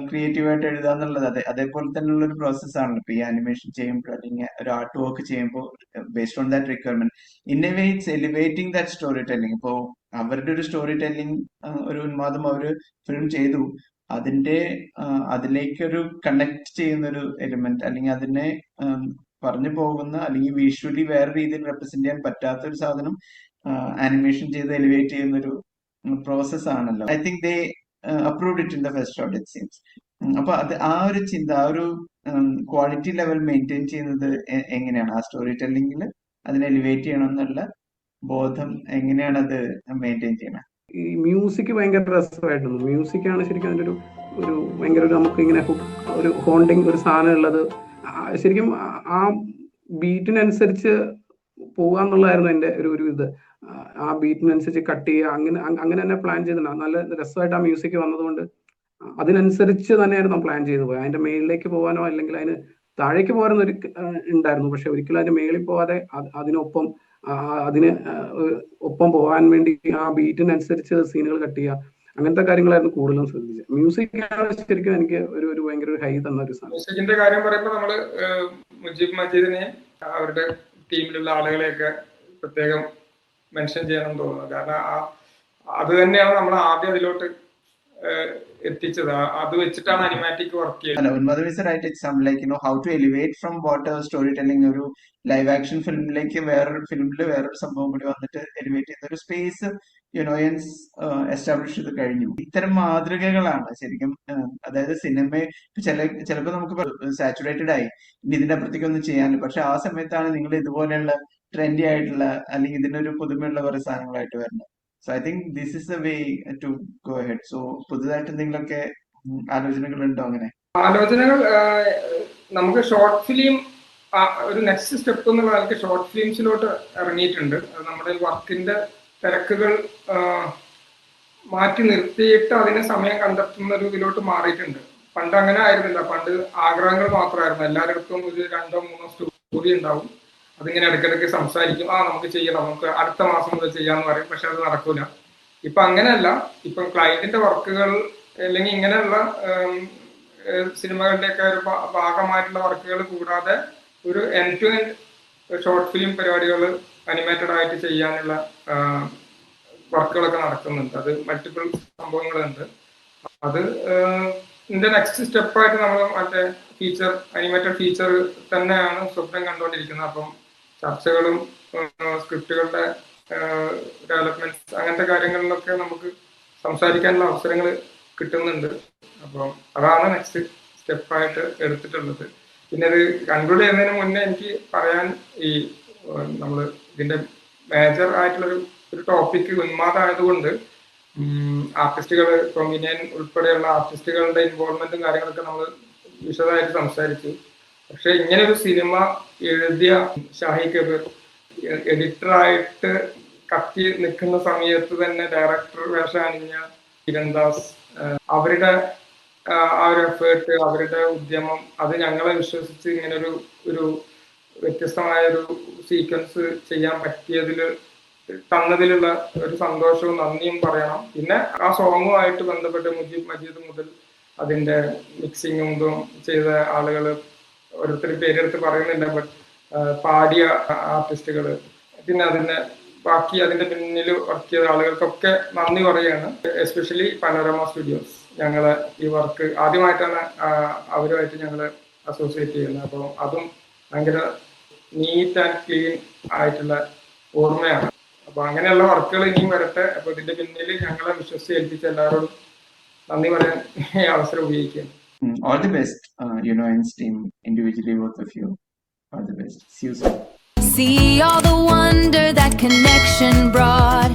ക്രിയേറ്റീവായിട്ട് എഴുതുക എന്നുള്ളത് അതേപോലെ തന്നെയുള്ള ഒരു പ്രോസസ്സാണല്ലോ ഇപ്പൊ ഈ ആനിമേഷൻ ചെയ്യുമ്പോൾ അല്ലെങ്കിൽ ഒരു ആർട്ട് വർക്ക് ചെയ്യുമ്പോൾ based on that requirement. In a way it's elevating that story telling. ഇപ്പോ അവരുടെ ഒരു സ്റ്റോറി ടെല്ലിംഗ് ഒരു ഉന്മാദം അവര് ഫിലിം ചെയ്തു, അതിലേക്കൊരു കണക്ട് ചെയ്യുന്ന ഒരു എലിമെന്റ് അല്ലെങ്കിൽ അതിനെ പറഞ്ഞു പോകുന്ന അല്ലെങ്കിൽ വിഷ്വലി വേറെ രീതിയിൽ റെപ്രസെന്റ് ചെയ്യാൻ പറ്റാത്ത ഒരു സാധനം ആനിമേഷൻ ചെയ്ത് എലിവേറ്റ് ചെയ്യുന്ന ഒരു പ്രോസസ് ആണല്ലോ. I think they approved it in the first round it seems. അപ്പൊ ആ ഒരു ചിന്ത, ആ ഒരു ക്വാളിറ്റി ലെവൽ മെയിൻറ്റെയിൻ ചെയ്യുന്നത് എങ്ങനെയാണ് ആ സ്റ്റോറി ടെല്ലിംഗിൽ അതിനെ എലിവേറ്റ് ചെയ്യണം എന്നുള്ള ബോധം എങ്ങനെയാണ് അത് മെയിൻറ്റെയിൻ ചെയ്യണം? ഈ മ്യൂസിക് ഭയങ്കര രസമായിട്ടുണ്ട്. മ്യൂസിക്കാണ് ശരിക്കും അതിൻ്റെ ഒരു ഭയങ്കര നമുക്ക് ഇങ്ങനെ ഒരു ഹോണ്ടിങ് ഒരു സാധനം ഉള്ളത്. ശരിക്കും ആ ബീറ്റിനനുസരിച്ച് പോകാന്നുള്ളതായിരുന്നു എൻ്റെ ഒരു ഇത്. ആ ബീറ്റിനനുസരിച്ച് കട്ട് ചെയ്യുക, അങ്ങനെ തന്നെ പ്ലാൻ ചെയ്തിട്ടുണ്ട്. നല്ല രസമായിട്ട് ആ മ്യൂസിക് വന്നതുകൊണ്ട് അതിനനുസരിച്ച് തന്നെയായിരുന്നു പ്ലാൻ ചെയ്തു പോയത്. അതിന്റെ മേളിലേക്ക് പോകാനോ അല്ലെങ്കിൽ അതിന് താഴേക്ക് പോകാനോ ഉണ്ടായിരുന്നു. പക്ഷെ ഒരിക്കലും അതിന് മേളിൽ പോകാതെ അതിനൊപ്പം ഒപ്പം പോകാൻ വേണ്ടി ആ ബീറ്റിനനുസരിച്ച് സീനുകൾ കട്ട് ചെയ്യുക, അങ്ങനത്തെ കാര്യങ്ങളായിരുന്നു കൂടുതലും ശ്രദ്ധിച്ചത്. മ്യൂസിക്കാണ് ശരിക്കും എനിക്ക് ഒരു ഭയങ്കര ഒരു ഹൈ തന്ന ഒരു സാധനം. മ്യൂസിക്കിന്റെ കാര്യം പറയുമ്പോൾ നമ്മള് മുജീബ് മജീദിനെ അവരുടെ ടീമിലുള്ള ആളുകളെയൊക്കെ പ്രത്യേകം മെൻഷൻ ചെയ്യണം തോന്നുന്നു. കാരണം അത് തന്നെയാണ് നമ്മൾ ആദ്യം അതിലോട്ട് എത്തിച്ചത്. അത് വെച്ചിട്ടാണ് അനിമാറ്റിക് വർക്ക് ചെയ്യുന്നത്. ഉന്മാദം is right example. Like how to elevate from what story telling ഒരു ലൈവ് ആക്ഷൻ ഫിലിമിലേക്ക് വേറൊരു ഫിലിമിൽ വേറൊരു സംഭവം കൂടി വന്നിട്ട് എലിവേറ്റ് ചെയ്യുന്ന ഒരു സ്പേസ് യുനോയൻസ് എസ്റ്റാബ്ലിഷ് ചെയ്ത് കഴിഞ്ഞു. ഇത്തരം മാതൃകകളാണ് ശരിക്കും. അതായത് സിനിമ ചിലപ്പോൾ നമുക്ക് സാച്ചുറേറ്റഡ് ആയി ഇനി ഇതിന്റെ അപ്പുറത്തേക്കൊന്നും ചെയ്യാനില്ല, പക്ഷെ ആ സമയത്താണ് നിങ്ങൾ ഇതുപോലെയുള്ള ട്രെൻഡി ആയിട്ടുള്ള അല്ലെങ്കിൽ ഇതിനൊരു പുതുമയുള്ള കുറെ സാധനങ്ങളായിട്ട് വരുന്നത്. So I think this is a way to go ahead. So പുതുതായിട്ട് എന്തെങ്കിലുമൊക്കെ ആലോചനകൾ ഉണ്ടോ? അങ്ങനെ ആലോചനകൾ നമുക്ക് ഷോർട്ട് ഫിലിം ഒരു നെക്സ്റ്റ് സ്റ്റെപ്പ് എന്നുള്ള നിലയ്ക്ക് ഷോർട്ട് ഫിലിംസിലോട്ട് ഇറങ്ങിയിട്ടുണ്ട്. അത് നമ്മുടെ വർക്കിന്റെ തിരക്കുകൾ മാറ്റി നിർത്തിയിട്ട് അതിന് സമയം കണ്ടെത്തുന്ന ഒരു ഇതിലോട്ട് മാറിയിട്ടുണ്ട്. പണ്ട് അങ്ങനെ ആയിരുന്നില്ല. പണ്ട് ആഗ്രഹങ്ങൾ മാത്രമായിരുന്നു. എല്ലാവരുടെയും ഒരു 2-3 സ്റ്റോറി ഉണ്ടാവും. അതിങ്ങനെ ഇടയ്ക്കിടയ്ക്ക് സംസാരിക്കും, നമുക്ക് ചെയ്യണം, നമുക്ക് അടുത്ത മാസം മുതൽ ചെയ്യാന്ന് പറയും. പക്ഷെ അത് നടക്കൂല. ഇപ്പൊ അങ്ങനെയല്ല. ഇപ്പൊ ക്ലയന്റിന്റെ വർക്കുകൾ അല്ലെങ്കിൽ ഇങ്ങനെയുള്ള സിനിമകളുടെയൊക്കെ ഒരു ഭാഗമായിട്ടുള്ള വർക്കുകൾ കൂടാതെ ഒരു end to end short film പരിപാടികൾ അനിമേറ്റഡ് ആയിട്ട് ചെയ്യാനുള്ള വർക്കുകളൊക്കെ നടക്കുന്നുണ്ട്. അത് മൾട്ടിപ്പിൾ സംഭവങ്ങളുണ്ട്. അത് ഇതിന്റെ നെക്സ്റ്റ് സ്റ്റെപ്പായിട്ട് നമ്മൾ മറ്റേ ഫീച്ചർ അനിമേറ്റഡ് ഫീച്ചർ തന്നെയാണ് സ്വപ്നം കണ്ടുകൊണ്ടിരിക്കുന്നത്. അപ്പം ചർച്ചകളും സ്ക്രിപ്റ്റുകളുടെ ഡെവലപ്മെന്റ്സ് അങ്ങനത്തെ കാര്യങ്ങളിലൊക്കെ നമുക്ക് സംസാരിക്കാനുള്ള അവസരങ്ങൾ കിട്ടുന്നുണ്ട്. അപ്പം അതാണ് നെക്സ്റ്റ് സ്റ്റെപ്പായിട്ട് എടുത്തിട്ടുള്ളത്. പിന്നെ ഇത് കൺക്ലൂഡ് ചെയ്യുന്നതിന് മുന്നേ എനിക്ക് പറയാൻ, ഈ നമ്മൾ ഇതിന്റെ മേജർ ആയിട്ടുള്ളൊരു ടോപ്പിക് ഉന്മാദമായതുകൊണ്ട് ആർട്ടിസ്റ്റുകൾ, ഇപ്പം വിനയൻ ഉൾപ്പെടെയുള്ള ആർട്ടിസ്റ്റുകളുടെ ഇൻവോൾവ്മെന്റും കാര്യങ്ങളൊക്കെ നമ്മൾ വിശദമായിട്ട് സംസാരിച്ചു. പക്ഷെ ഇങ്ങനെ ഒരു സിനിമ എഴുതിയ ഷാഹി കബീർ എഡിറ്ററായിട്ട് കത്തി നിൽക്കുന്ന സമയത്ത് തന്നെ ഡയറക്ടർ വേഷം അണിഞ്ഞ കിരൺദാസ്, അവരുടെ ആ ഒരു എഫേർട്ട്, അവരുടെ ഉദ്യമം, അത് ഞങ്ങളെ വിശ്വസിച്ച് ഇങ്ങനെ ഒരു വ്യത്യസ്തമായ ഒരു സീക്വൻസ് ചെയ്യാൻ പറ്റിയതിൽ തന്നതിലുള്ള ഒരു സന്തോഷവും നന്ദിയും പറയണം. പിന്നെ ആ സോങ്ങുമായിട്ട് ബന്ധപ്പെട്ട് മുജീബ് മജീദ് മുതൽ അതിന്റെ മിക്സിങ്ങും ഇതും ചെയ്ത ആളുകൾ, ഓരോരുത്തർ പേരെടുത്ത് പറയുന്നില്ല, ബട്ട് പാടിയ ആർട്ടിസ്റ്റുകൾ, പിന്നെ അതിന്റെ ബാക്കി അതിന്റെ പിന്നിൽ വർക്ക് ചെയ്ത ആളുകൾക്കൊക്കെ നന്ദി പറയുകയാണ്. എസ്പെഷ്യലി പനോരമ സ്റ്റുഡിയോസ് ഞങ്ങളെ ഈ വർക്ക് ആദ്യമായിട്ടാണ് അവരുമായിട്ട് ഞങ്ങൾ അസോസിയേറ്റ് ചെയ്യുന്നത്. അപ്പോൾ അതും ഭയങ്കര നീറ്റ് ആൻഡ് ക്ലീൻ ആയിട്ടുള്ള ഓർമ്മയാണ്. അപ്പൊ അങ്ങനെയുള്ള വർക്കുകൾ ഇനിയും വരട്ടെ. അപ്പൊ ഇതിന്റെ പിന്നിൽ ഞങ്ങളെ വിശ്വസിച്ച് ഏൽപ്പിച്ച എല്ലാവരോടും നന്ദി പറയാൻ അവസരം ഉപയോഗിക്കുകയാണ്. All the best, Univance team, individually, both of you. All the best. See you soon. See all the wonder that connection brought.